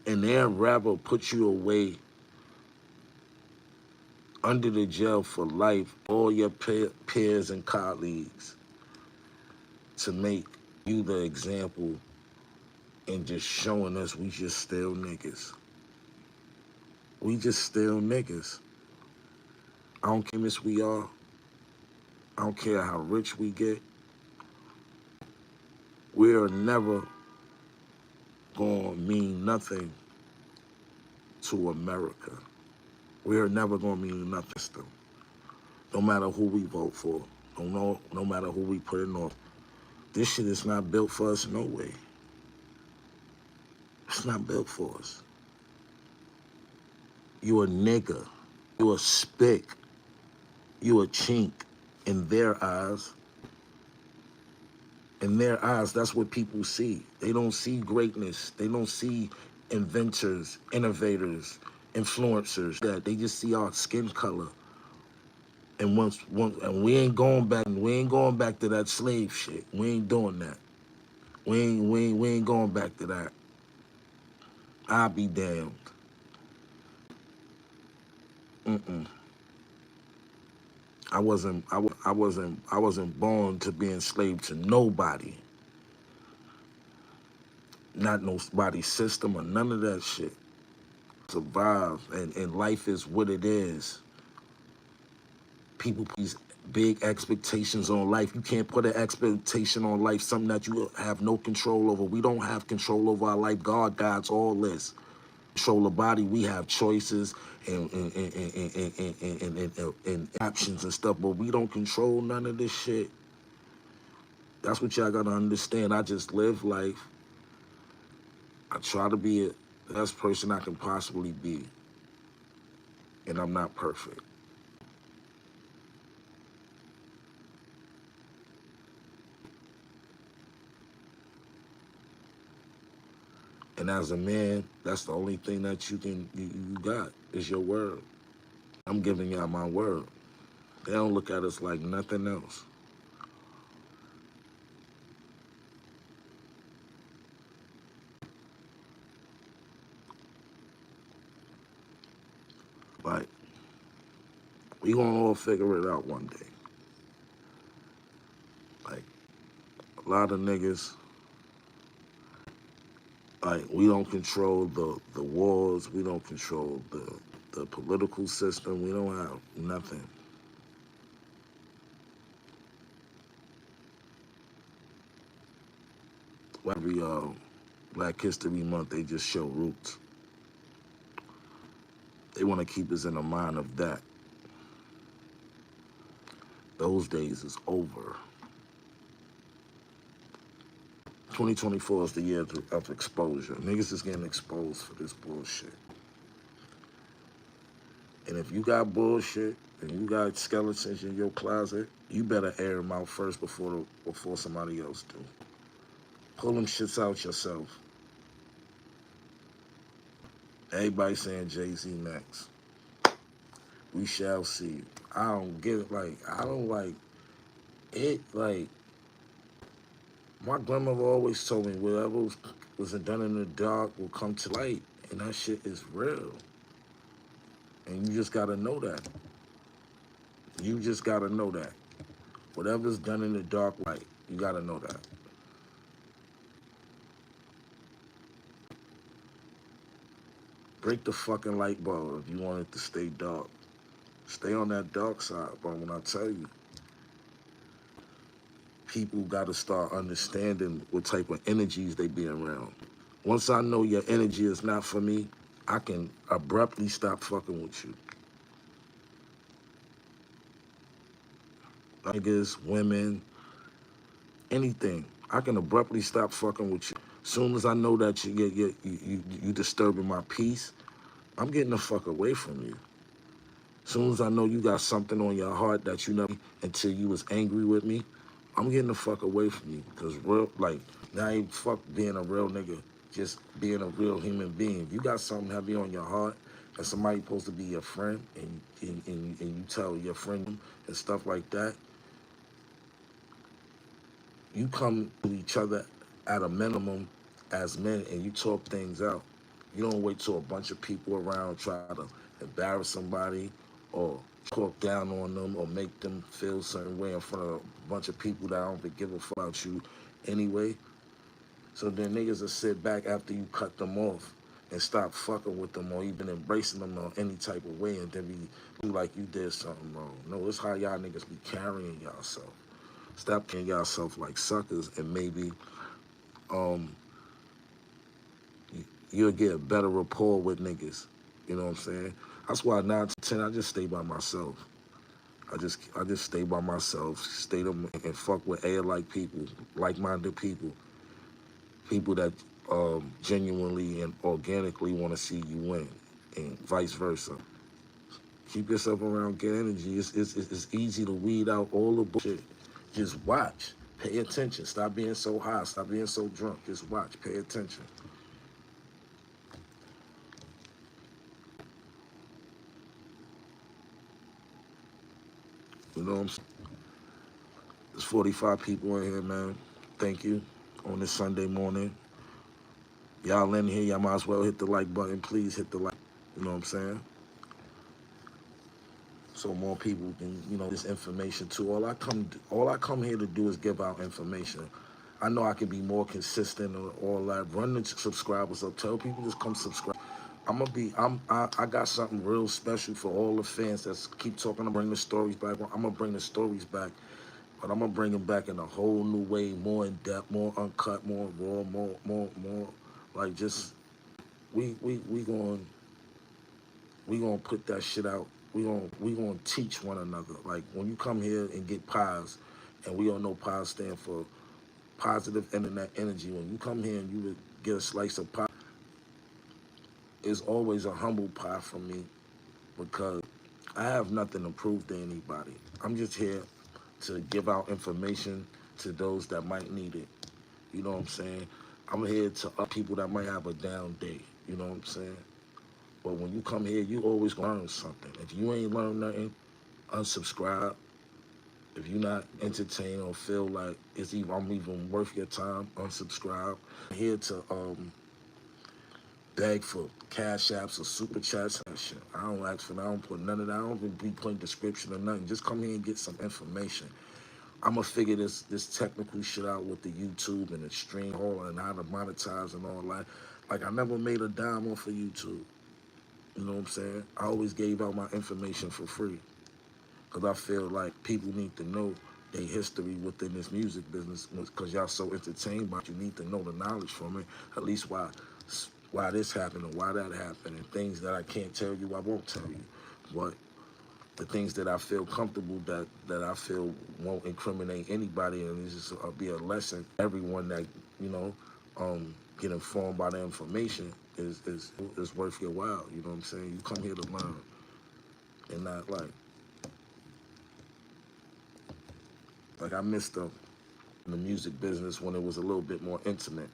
And they'd rather put you away under the jail for life, all your peers and colleagues, to make you the example and just showing us we just still niggas. We just still niggas. I don't care how famous we are. I don't care how rich we get. We're never gonna mean nothing to America. We're never gonna mean nothing to them. No matter who we vote for. No matter who we put in office. This shit is not built for us no way. It's not built for us. You a nigga. You a spick. You a chink in their eyes. In their eyes, that's what people see. They don't see greatness. They don't see inventors, innovators, influencers. That they just see our skin color. And and we ain't going back to that slave shit. We ain't doing that. We ain't going back to that. I'll be damned. Mm-mm. I wasn't born to be enslaved to nobody. Not nobody's system or none of that shit. survive, and life is what it is. People put these big expectations on life. You can't put an expectation on life, something that you have no control over. We don't have control over our life. God guides all this. Control the body. We have choices and options and stuff, but we don't control none of this shit. That's what y'all gotta understand. I just live life. I try to be the best person I can possibly be, and I'm not perfect. And as a man, that's the only thing that you got is your word. I'm giving y'all my word. They don't look at us like nothing else. Like, we gonna all figure it out one day. Like, a lot of niggas, like, we don't control the wars. We don't control the political system. We don't have nothing. Every Black History Month, they just show roots. They want to keep us in the mind of that. Those days is over. 2024 is the year of exposure. Niggas is getting exposed for this bullshit. And if you got bullshit and you got skeletons in your closet, you better air them out first before somebody else do. Pull them shits out yourself. Everybody saying Jay-Z next. We shall see. I don't get it. Like, I don't like it. Like, my grandmother always told me whatever was done in the dark will come to light. And that shit is real. And you just gotta know that. You just gotta know that. Whatever's done in the dark light, you gotta know that. Break the fucking light bulb if you want it to stay dark. Stay on that dark side, but when I tell you, people gotta start understanding what type of energies they be around. Once I know your energy is not for me, I can abruptly stop fucking with you. Niggas, women, anything. I can abruptly stop fucking with you. Soon as I know that you disturbing my peace, I'm getting the fuck away from you. Soon as I know you got something on your heart that you never until you was angry with me, I'm getting the fuck away from you. Cause real, like, now ain't fuck being a real nigga, just being a real human being. If you got something heavy on your heart and somebody supposed to be your friend and you tell your friend and stuff like that, you come to each other at a minimum as men and you talk things out. You don't wait till a bunch of people around try to embarrass somebody or talk down on them or make them feel a certain way in front of a bunch of people that don't give a fuck about you anyway. So then niggas will sit back after you cut them off and stop fucking with them or even embracing them in any type of way and then be like you did something wrong. No, it's how y'all niggas be carrying y'allself. Stop carrying yourself like suckers and maybe um you'll get a better rapport with niggas. You know what I'm saying? That's why 9 to 10 I just stay by myself. I just stay by myself, stay them and fuck with air like people, like-minded people, people that genuinely and organically want to see you win, and vice versa. Keep yourself around good energy. It's easy to weed out all the bullshit. Just watch, pay attention. Stop being so high. Stop being so drunk. Just watch, pay attention. You know what I'm saying? There's 45 people in here, man. Thank you. On this Sunday morning. Y'all in here, y'all might as well hit the like button. Please hit the like. You know what I'm saying? So more people can, this information too. All I come here to do is give out information. I know I can be more consistent and all that. Run the subscribers up. Tell people just come subscribe. I got something real special for all the fans that's keep talking to bring the stories back. I'm gonna bring the stories back, but I'm gonna bring them back in a whole new way, more in depth, more uncut, more raw, more like just we going we gonna put that shit out. We gonna teach one another. Like when you come here and get pies, and we all know pies stand for positive internet energy. When you come here and you would get a slice of pie, it's always a humble pie from me because I have nothing to prove to anybody. I'm just here to give out information to those that might need it. You know what I'm saying? I'm here to up people that might have a down day. You know what I'm saying? But when you come here, you always gonna learn something. If you ain't learned nothing, unsubscribe. If you're not entertained or feel like I'm even worth your time, unsubscribe. I'm here to beg for cash apps or super chats and shit. I don't ask for that. I don't put none of that. I don't even be putting description or nothing. Just come here and get some information. I'm gonna figure this technical shit out with the YouTube and the stream all and how to monetize and all that. Like I never made a dime off of YouTube. You know what I'm saying? I always gave out my information for free because I feel like people need to know their history within this music business because y'all so entertained by it. You need to know the knowledge from it, at least why this happened and why that happened and things that I can't tell you, I won't tell you. But the things that I feel comfortable that I feel won't incriminate anybody and it's just be a lesson. Everyone that, you know, get informed by the information is worth your while. You know what I'm saying? You come here to learn and not like I missed the music business when it was a little bit more intimate.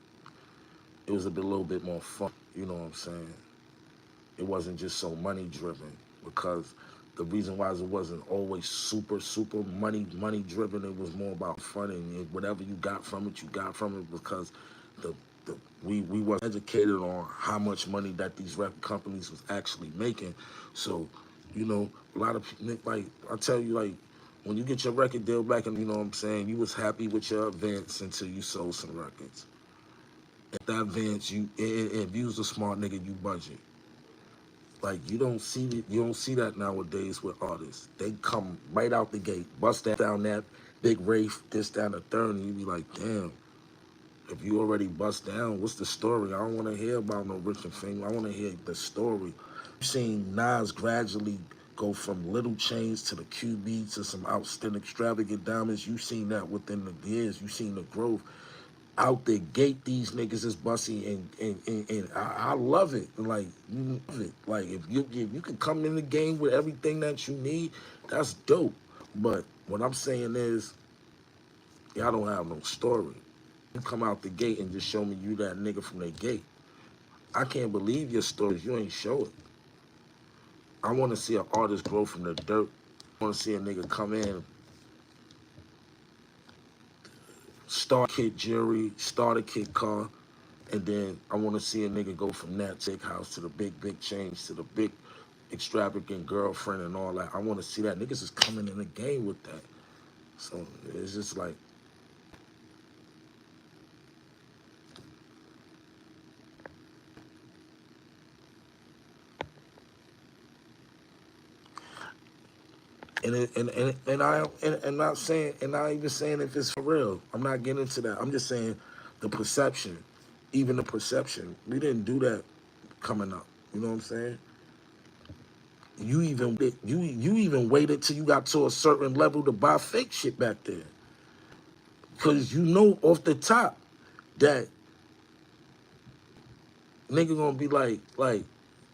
It was a little bit more fun. You know what I'm saying? It wasn't just so money driven because the reason why it wasn't always super money driven. It was more about fun and whatever you got from it, you got from it because the we were educated on how much money that these record companies was actually making. So, you know, a lot of like I tell you like when you get your record deal back and you know what I'm saying, you was happy with your advance until you sold some records. At that advance, if you was a smart nigga, you budget. Like you don't see that nowadays with artists. They come right out the gate, bust down that big Rafe, this down the third, and you be like, damn. If you already bust down, what's the story? I don't want to hear about no rich and famous. I want to hear the story. You've seen Nas gradually go from little chains to the QB to some outstanding extravagant diamonds. You've seen that within the years. You've seen the growth out the gate. These niggas is bussy and I love it. Like you love it. Like if you can come in the game with everything that you need, that's dope. But what I'm saying is y'all don't have no story. You come out the gate and just show me you that nigga from the gate. I can't believe your stories. You ain't show it. I want to see an artist grow from the dirt. I want to see a nigga come in, start kid jury, start a kid car, and then I want to see a nigga go from that big house to the big change to the big extravagant girlfriend and all that. I want to see that. Niggas is coming in the game with that. So it's just like, and not saying and not even saying if it's for real. I'm not getting into that. I'm just saying the perception, even the perception. We didn't do that coming up. You know what I'm saying? You even waited till you got to a certain level to buy fake shit back there, cause you know off the top that nigga gonna be like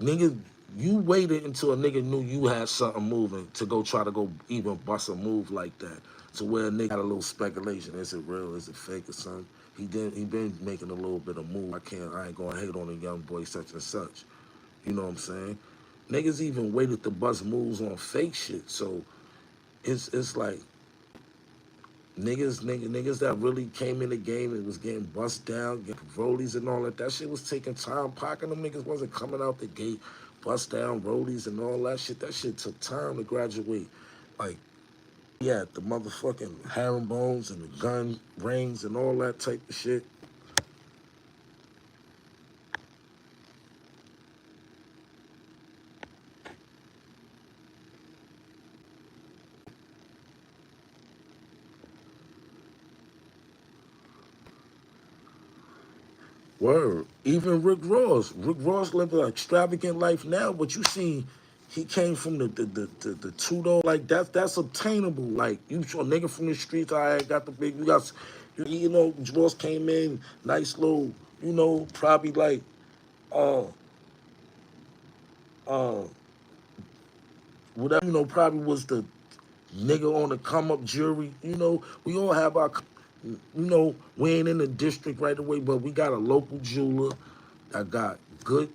nigga. You waited until a nigga knew you had something moving to go try to go even bust a move like that. To where a nigga had a little speculation. Is it real? Is it fake or something? He been making a little bit of move. I ain't gonna hate on a young boy such and such. You know what I'm saying? Niggas even waited to bust moves on fake shit. So it's like niggas that really came in the game and was getting bust down, getting rollies and all that. That shit was taking time. Pocking them niggas wasn't coming out the gate, bust down rollies and all that shit. That shit took time to graduate. Like, yeah, the motherfucking herringbones and the gun rings and all that type of shit. Word. Even Rick Ross. Rick Ross lived an extravagant life now, but you see, he came from the two-door, like that's obtainable. Like you saw a nigga from the streets, I got the big, you know, Ross came in, nice little, you know, probably like, uh, uh, whatever, you know, probably was the nigga on the come up jury. You know, we all have our, you know, we ain't in the district right away, but we got a local jeweler that got good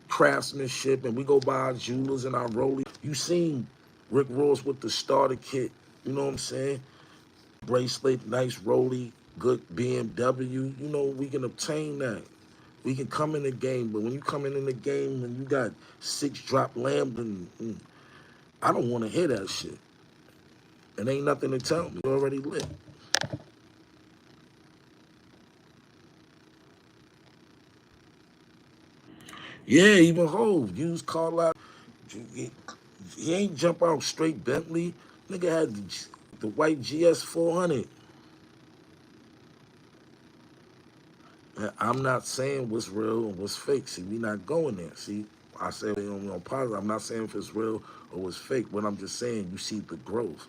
craftsmanship, and we go buy our jewelers and our rollies. You seen Rick Ross with the starter kit, you know what I'm saying? Bracelet, nice rollie, good BMW. You know, we can obtain that. We can come in the game, but when you come in the game and you got 6 drop lamb, I don't want to hear that shit. It ain't nothing to tell me. It's already lit. Yeah, even Hove used car lot. He, he ain't jump out straight Bentley. Nigga had the white GS 400. I'm not saying what's real and what's fake. See, we not going there. See, I say it on positive. I'm not saying if it's real or what's fake. What I'm just saying, you see the growth.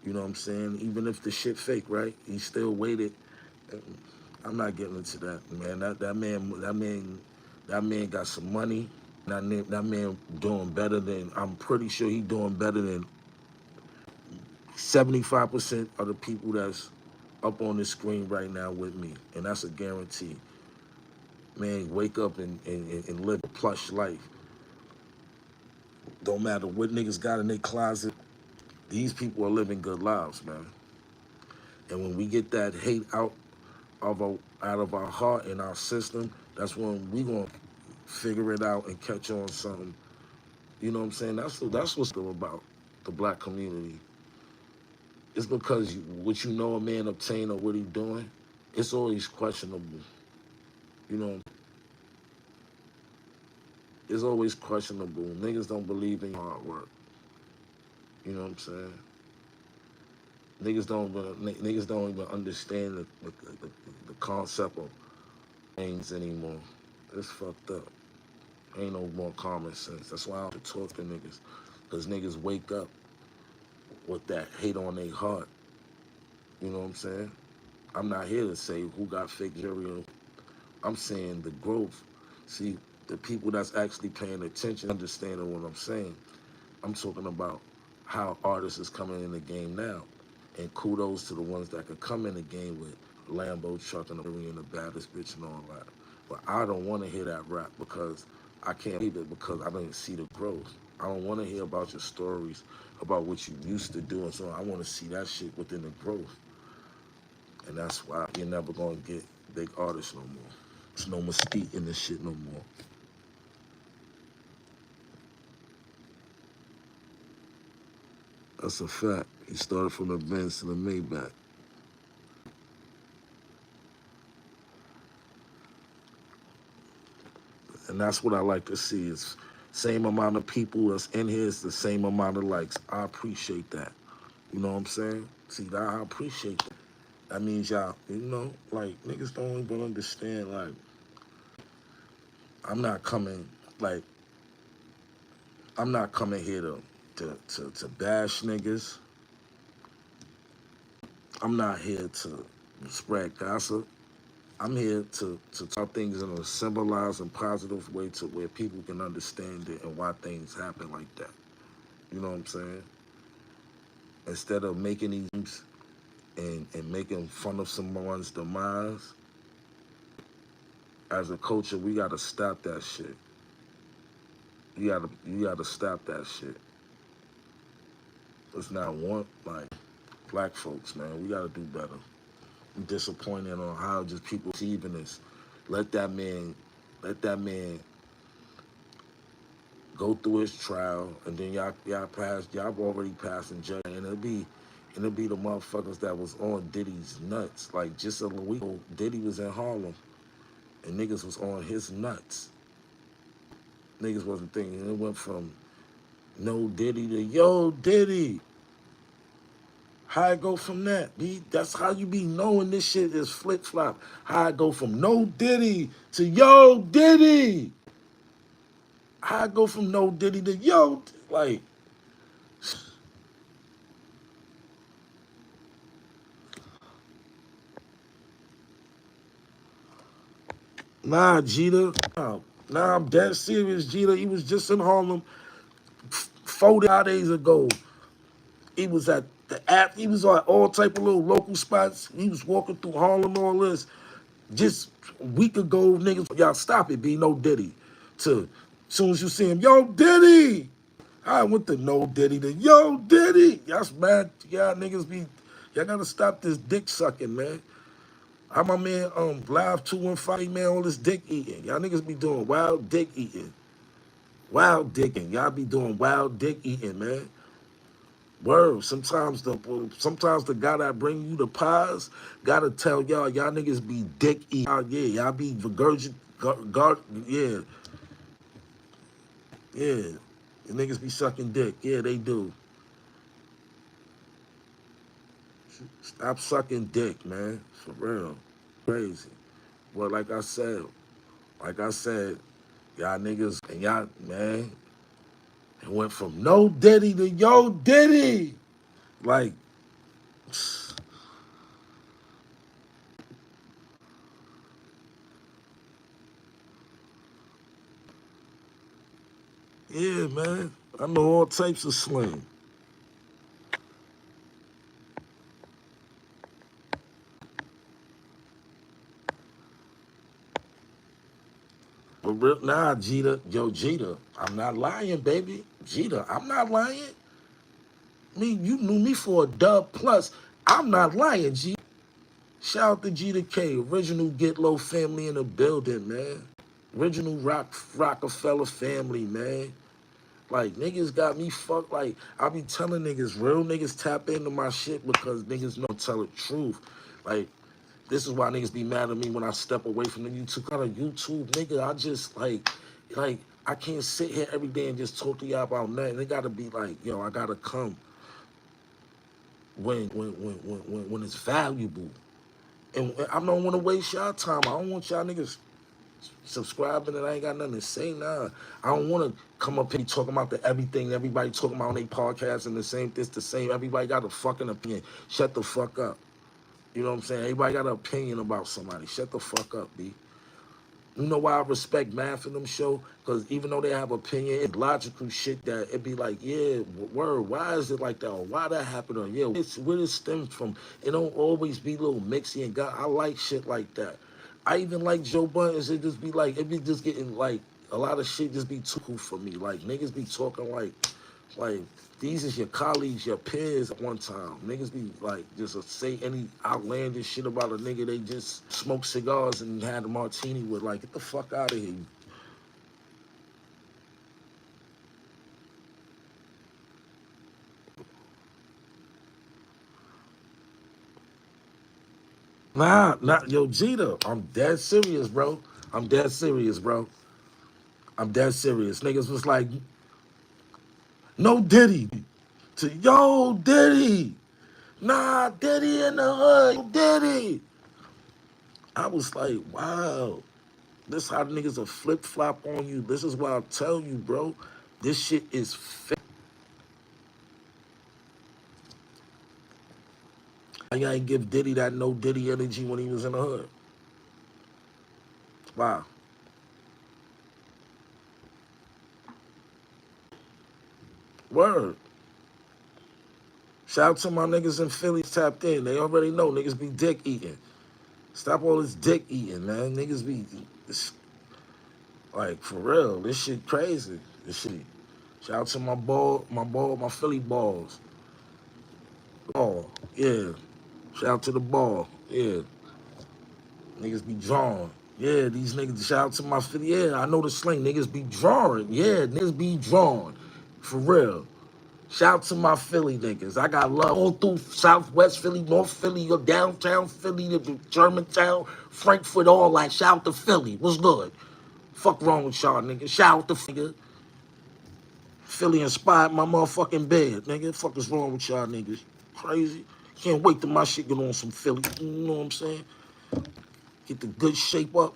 You know what I'm saying? Even if the shit fake, right? He still waited. I'm not getting into that, man. That man got some money. That man doing better than. I'm pretty sure he doing better than 75% of the people that's up on the screen right now with me, and that's a guarantee. Man, wake up and live a plush life. Don't matter what niggas got in their closet. These people are living good lives, man. And when we get that hate out of our heart and our system, that's when we gonna figure it out and catch on something. You know what I'm saying? That's what's still about the black community. It's because what you know a man obtain or what he doing, it's always questionable. You know, it's always questionable. Niggas don't believe in hard work. You know what I'm saying? Niggas don't even understand the concept of things anymore. It's fucked up. Ain't no more common sense. That's why I don't talk to niggas. Cause niggas wake up with that hate on their heart. You know what I'm saying? I'm not here to say who got fake jury. I'm saying the growth. See, the people that's actually paying attention, understanding what I'm saying. I'm talking about how artists is coming in the game now. And kudos to the ones that can come in the game with Lambo truck and the baddest bitch and all that. But I don't want to hear that rap because I can't believe it because I didn't see the growth. I don't want to hear about your stories, about what you used to do and so on. I want to see that shit within the growth. And that's why you're never going to get big artists no more. There's no mystique in this shit no more. That's a fact. He started from the Benz to the Maybach. And that's what I like to see is same amount of people that's in here is the same amount of likes. I appreciate that. You know what I'm saying? See, that I appreciate that. That means y'all, you know, like niggas don't even understand. Like I'm not coming, like I'm not coming here to bash niggas. I'm not here to spread gossip. I'm here to talk things in a symbolized and positive way to where people can understand it and why things happen like that. You know what I'm saying? Instead of making these and making fun of someone's demise, as a culture, we gotta stop that shit. You gotta stop that shit. Let's not want like black folks, man. We gotta do better. I'm disappointed on how just people receiving this. Let that man, let that man go through his trial, and then y'all already passing judge, and it'll be the motherfuckers that was on Diddy's nuts. Like just a week ago, Diddy was in Harlem, and niggas was on his nuts. Niggas wasn't thinking. It went from no Diddy to yo Diddy. How I go from that, B? That's how you be knowing this shit is flip flop. How I go from no Diddy to yo Diddy. How I go from no Diddy to yo, like, nah, Jeter. Nah, I'm dead serious, Jeter. He was just in Harlem 4 days ago. He was at the app. He was on all type of little local spots. He was walking through Harlem, all this. Just a week ago, niggas, y'all stop it, be no Diddy. To soon as you see him, yo Diddy. I went to no Diddy to yo Diddy. Y'all mad, y'all niggas be, y'all gotta stop this dick sucking, man. How my man Live 215, man, all this dick eating. Y'all niggas be doing wild dick eating. Wild dicking. Y'all be doing wild dick eating, man. Word. Sometimes the guy that bring you the pies gotta tell y'all niggas be dick eating. Yeah, y'all be regurgit yeah, yeah. The niggas be sucking dick. Yeah, they do. Stop sucking dick, man. For real. Crazy. Well, like I said, y'all niggas and y'all, man, it went from no Diddy to yo Diddy. Like, yeah, man. I know all types of slang. But real, nah, Jeter, yo, Jeter, I'm not lying, baby. Jeter, I'm not lying. Me, you knew me for a dub plus. I'm not lying, G. Shout out to Jeter K, original Get Low family in the building, man. Original Rockefeller family, man. Like, niggas got me fucked. Like, I be telling niggas, real niggas tap into my shit because niggas know tell the truth. Like, this is why niggas be mad at me when I step away from the YouTube. Kind of YouTube, nigga, I just, like, I can't sit here every day and just talk to y'all about nothing. It gotta be like, yo, I gotta come when it's valuable. And I don't want to waste y'all time. I don't want y'all niggas subscribing and I ain't got nothing to say now. I don't want to come up here talking about the everything everybody talking about on their podcast and the same. Everybody got a fucking opinion. Shut the fuck up. You know what I'm saying? Everybody got an opinion about somebody. Shut the fuck up, B. You know why I respect Math in them show? Because even though they have opinion, it's logical shit that it be like, yeah, word, why is it like that? Or why that happened? Or yeah, it's where it stems from. It don't always be little mixy and God. I like shit like that. I even like Joe Buttons. It just be like, it be just getting like, a lot of shit just be too cool for me. Like, niggas be talking like, these is your colleagues, your peers at one time. Niggas be like, just say any outlandish shit about a nigga they just smoked cigars and had a martini with. Like, get the fuck out of here. Nah, yo, Jeter, I'm dead serious, bro. I'm dead serious, bro. I'm dead serious. Niggas was like, no Diddy to yo Diddy. Nah, Diddy in the hood, Diddy. I was like, wow. This how niggas will flip flop on you. This is why I tell you, bro. This shit is fake. I ain't give Diddy that no Diddy energy when he was in the hood. Wow. Word. Shout out to my niggas in Philly tapped in. They already know niggas be dick eating. Stop all this dick eating, man. Niggas be like for real. This shit crazy. This shit. Shout out to my Philly balls. Ball. Yeah. Shout out to the ball. Yeah. Niggas be drawing. Yeah, these niggas, shout out to my Philly. Yeah, I know the slang. Niggas be drawing. Yeah, niggas be drawing. For real. Shout out to my Philly niggas. I got love all through Southwest Philly, North Philly, your downtown Philly, the Germantown, Frankfurt, all that. Shout out to Philly. What's good? Fuck wrong with y'all, nigga. Shout out to nigga. Philly inspired my motherfucking bed, nigga. Fuck is wrong with y'all niggas? Crazy. Can't wait till my shit get on some Philly. You know what I'm saying? Get the good shape up.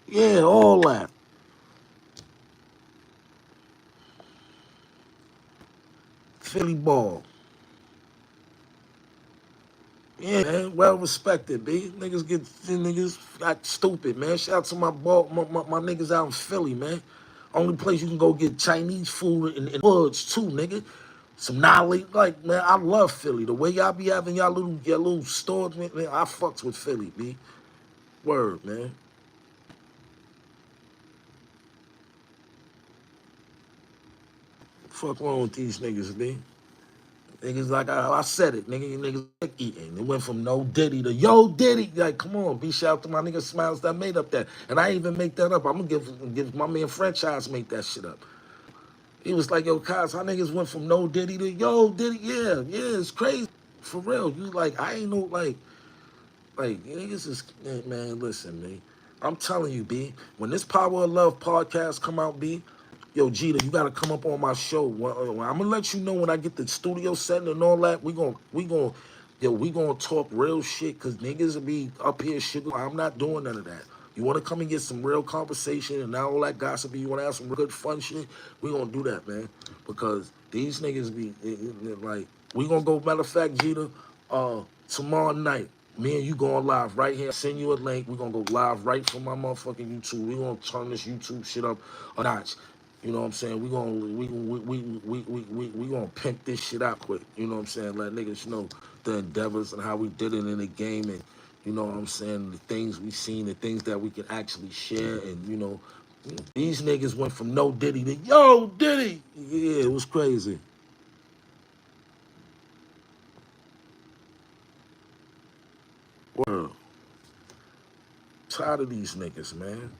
Yeah, all that. Philly ball. Yeah, man, well respected, B. Niggas got stupid, man. Shout out to my niggas out in Philly, man. Only place you can go get Chinese food in woods too, nigga. Some knowledge, like man, I love Philly. The way y'all be having your little stores, man, I fucks with Philly, B. Word, man. Fuck wrong with these niggas, B. Niggas like I said it, niggas like eating. It went from no Diddy to Yo Diddy. Like, come on, be shout out to my nigga Smiles that made up that. And I ain't even make that up. I'm gonna give my man Franchise make that shit up. He was like, yo, Kaz, how niggas went from no Diddy to Yo Diddy? Yeah, it's crazy. For real. You like I ain't know like niggas is man, listen, man. I'm telling you, B, when this Power of Love podcast come out, B, yo, Jeter, you gotta come up on my show. I'm gonna let you know when I get the studio setting and all that. We gonna talk real shit, cause niggas will be up here sugar. I'm not doing none of that. You wanna come and get some real conversation and not all that gossip, you wanna have some good fun shit, we gonna do that, man. Because these niggas be like, we gonna go, matter of fact, Jeter, tomorrow night. Me and you going live right here. Send you a link. We're gonna go live right from my motherfucking YouTube. We're gonna turn this YouTube shit up a notch. You know what I'm saying? We gonna pimp this shit out quick. You know what I'm saying? Let niggas know the endeavors and how we did it in the game, and you know what I'm saying, the things we seen, the things that we can actually share, and you know, these niggas went from no Diddy to Yo Diddy. Yeah, it was crazy. Word. Tired of these niggas, man.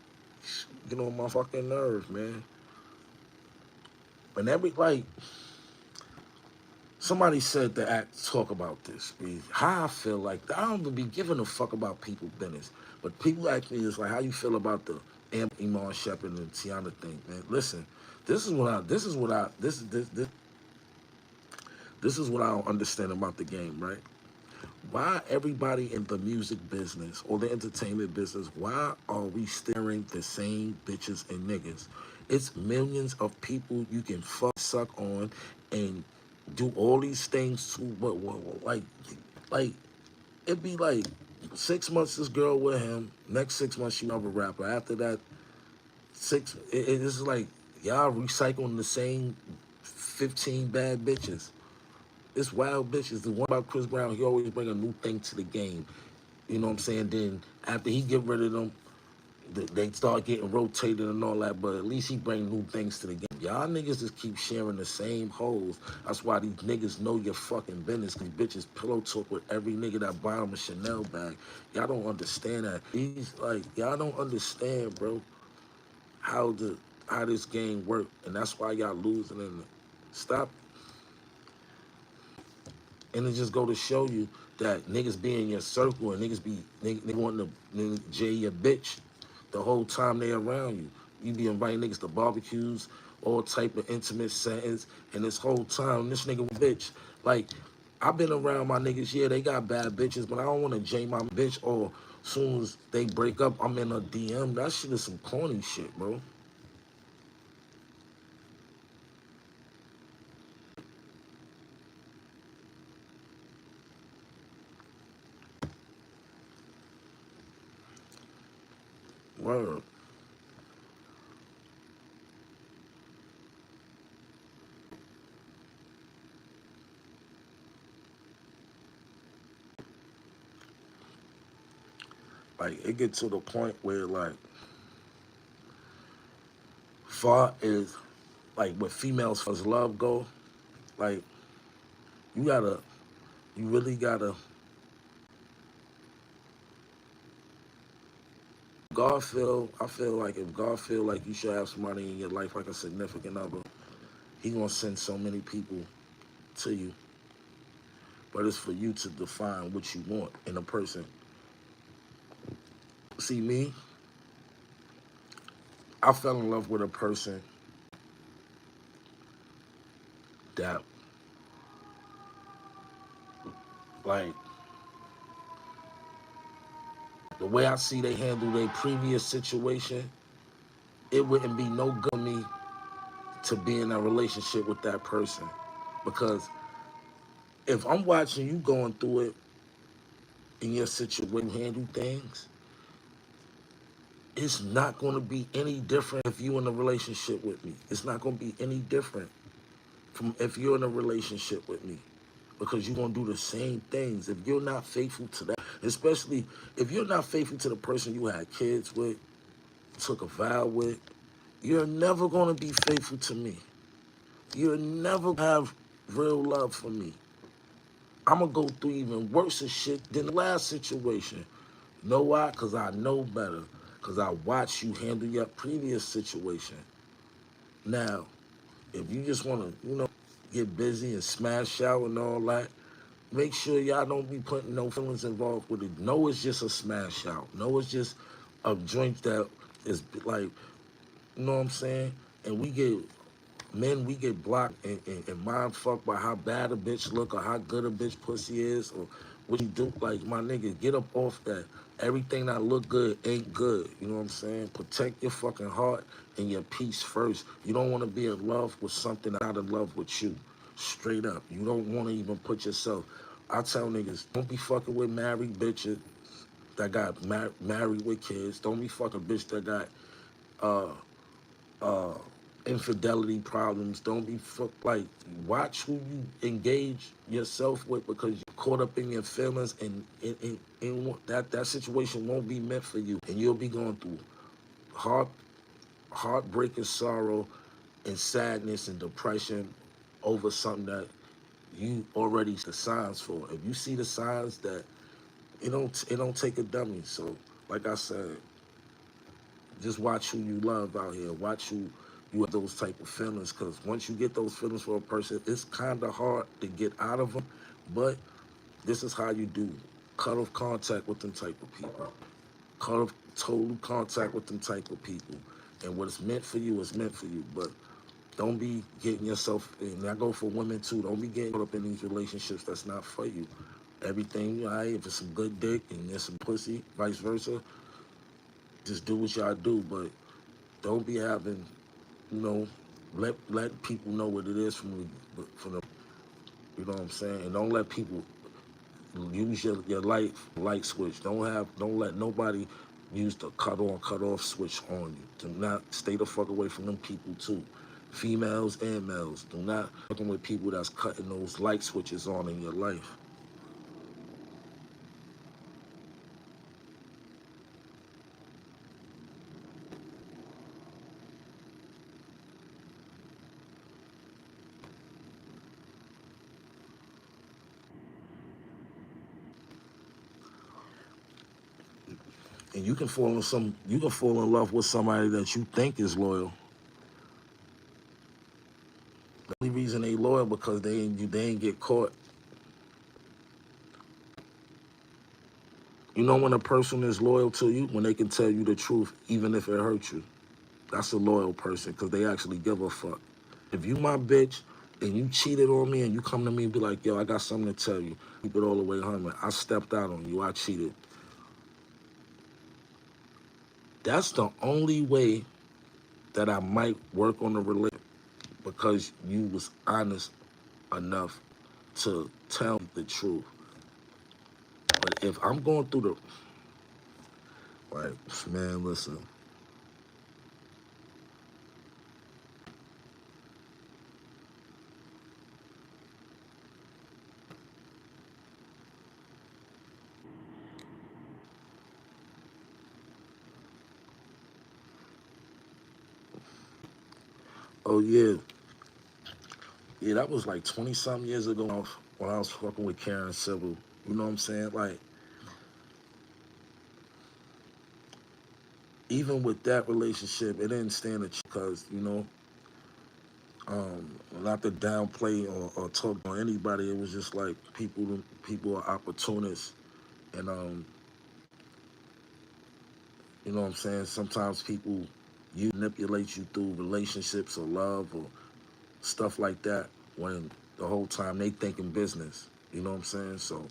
Get on my fucking nerves, man. And every like somebody said to talk about this. How I feel like I don't even be giving a fuck about people business, but people ask me is like, how you feel about the Iman Shepherd and Tiana thing, man? Listen, this is what I don't understand about the game, right? Why everybody in the music business or the entertainment business, why are we staring the same bitches and niggas? It's millions of people you can fuck, suck on, and do all these things to, like, it'd be like 6 months this girl with him, next 6 months she another rapper. After that, it's like y'all recycling the same 15 bad bitches. It's wild bitches. The one about Chris Brown, he always bring a new thing to the game. You know what I'm saying? Then after he get rid of them, they start getting rotated and all that. But at least he bring new things to the game. Y'all niggas just keep sharing the same hoes. That's why these niggas know your fucking business. Cause bitches pillow talk with every nigga that buy them a Chanel bag. Y'all don't understand that. Y'all don't understand, bro, how the how this game work, and that's why y'all losing. And stop. And it just go to show you that niggas be in your circle and niggas wanting to J your bitch the whole time they around you. You be inviting niggas to barbecues, all type of intimate settings, and this whole time this nigga was bitch. Like, I've been around my niggas, yeah, they got bad bitches, but I don't want to J my bitch or soon as they break up, I'm in a DM. That shit is some corny shit, bro. Word. Like, it get to the point where, like, far as like with females for love go, like you gotta, you really gotta. I feel like if God feel like you should have somebody in your life like a significant other, He gonna send so many people to you. But it's for you to define what you want in a person. See me, I fell in love with a person that, like, the way I see they handle their previous situation, it wouldn't be no good for me to be in a relationship with that person. Because if I'm watching you going through it in your situation, handle things, it's not going to be any different if you're in a relationship with me. It's not going to be any different from if you're in a relationship with me, because you're going to do the same things. If you're not faithful to that, especially if you're not faithful to the person you had kids with, took a vow with, you're never going to be faithful to me. You'll never have real love for me. I'm going to go through even worse shit than the last situation. Know why? Because I know better. Because I watched you handle your previous situation. Now, if you just want to, get busy and smash out and all that, make sure y'all don't be putting no feelings involved with it. No, it's just a smash out. No, it's just a joint that is like, you know what I'm saying? And we get blocked and mind fucked by how bad a bitch look or how good a bitch pussy is or what you do. Like, my nigga, get up off that. Everything that look good ain't good. You know what I'm saying? Protect your fucking heart and your peace first. You don't want to be in love with something that's not in love with you. Straight up. You don't want to even put yourself. I tell niggas, don't be fucking with married bitches that got married with kids. Don't be fucking bitch that got uh uh, infidelity problems. Don't be like, watch who you engage yourself with, because you're caught up in your feelings, and that situation won't be meant for you, and you'll be going through heart heartbreak and sorrow and sadness and depression over something that you already see the signs for. If you see the signs, that it don't take a dummy. So, like I said, just watch who you love out here. Watch who you have those type of feelings, because once you get those feelings for a person, it's kind of hard to get out of them. But this is how you do: cut off contact with them type of people. Cut off total contact with them type of people. And what is meant for you is meant for you. But don't be getting yourself, and I go for women too, don't be getting caught up in these relationships that's not for you. Everything, all right, if it's some good dick and there's some pussy, vice versa, just do what y'all do. But don't be having, you know, let people know what it is from the, you know what I'm saying? And don't let people use your light switch. Don't let nobody use the cut on, cut off switch on you. Do not stay the fuck away from them people too. Females and males. Do not fucking with people that's cutting those light switches on in your life. And you can fall in love with somebody that you think is loyal. The only reason they loyal because they ain't get caught. You know when a person is loyal to you? When they can tell you the truth, even if it hurts you. That's a loyal person, because they actually give a fuck. If you my bitch and you cheated on me and you come to me and be like, yo, I got something to tell you. Keep it all the way 100. I stepped out on you. I cheated. That's the only way that I might work on the relationship, because you was honest enough to tell me the truth. But if I'm going through the, like, man, listen. Oh, yeah. Yeah, that was like 20 something years ago when I was fucking with Karen Civil. You know what I'm saying? Like, even with that relationship, it didn't stand a chance, because, not to downplay or talk on anybody. It was just like people are opportunists, and You know what I'm saying? Sometimes people you manipulate you through relationships or love or stuff like that when the whole time they thinking business. You know what I'm saying? So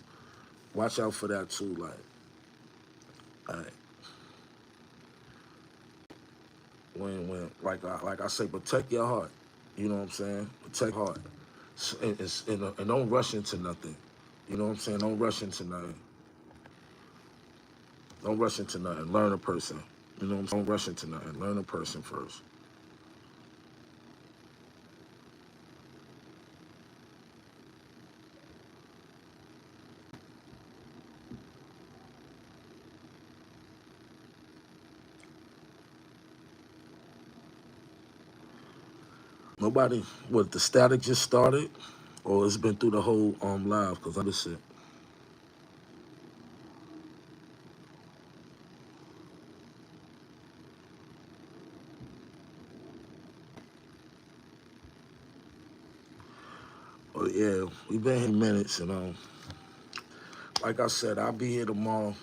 watch out for that too. Like like I say, protect your heart. You know what I'm saying? Protect your heart. And don't rush into nothing. You know what I'm saying? Don't rush into nothing. Don't rush into nothing. Learn a person. You know what I'm saying? Don't rush into nothing. Learn a person first. Nobody, what, the static just started? Or it's been through the whole live? Because I just said, oh yeah, we've been here minutes, and like I said, I'll be here tomorrow.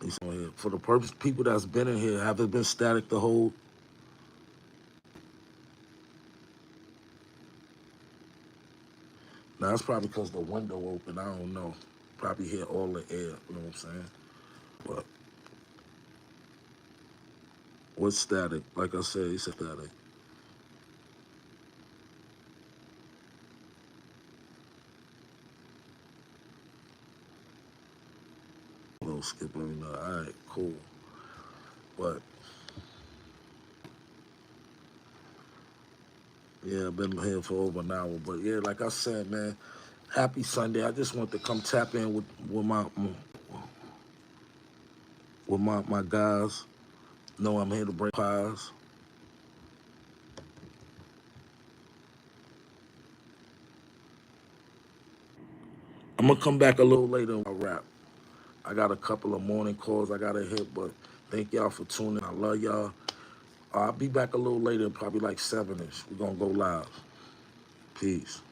He's on here. For the purpose, people that's been in here, have it been static the whole? Now, that's probably because the window open. I don't know. Probably hear all the air. You know what I'm saying? But what's static? Like I said, he said static. A little skip, let me know. All right, cool. But yeah, I've been here for over an hour. But yeah, like I said, man, happy Sunday. I just want to come tap in with my guys. Know I'm here to bring pies. I'm gonna come back a little later and I'll rap. I got a couple of morning calls I gotta hit, but thank y'all for tuning. I love y'all. I'll be back a little later, probably like 7ish. We're gonna go live. Peace.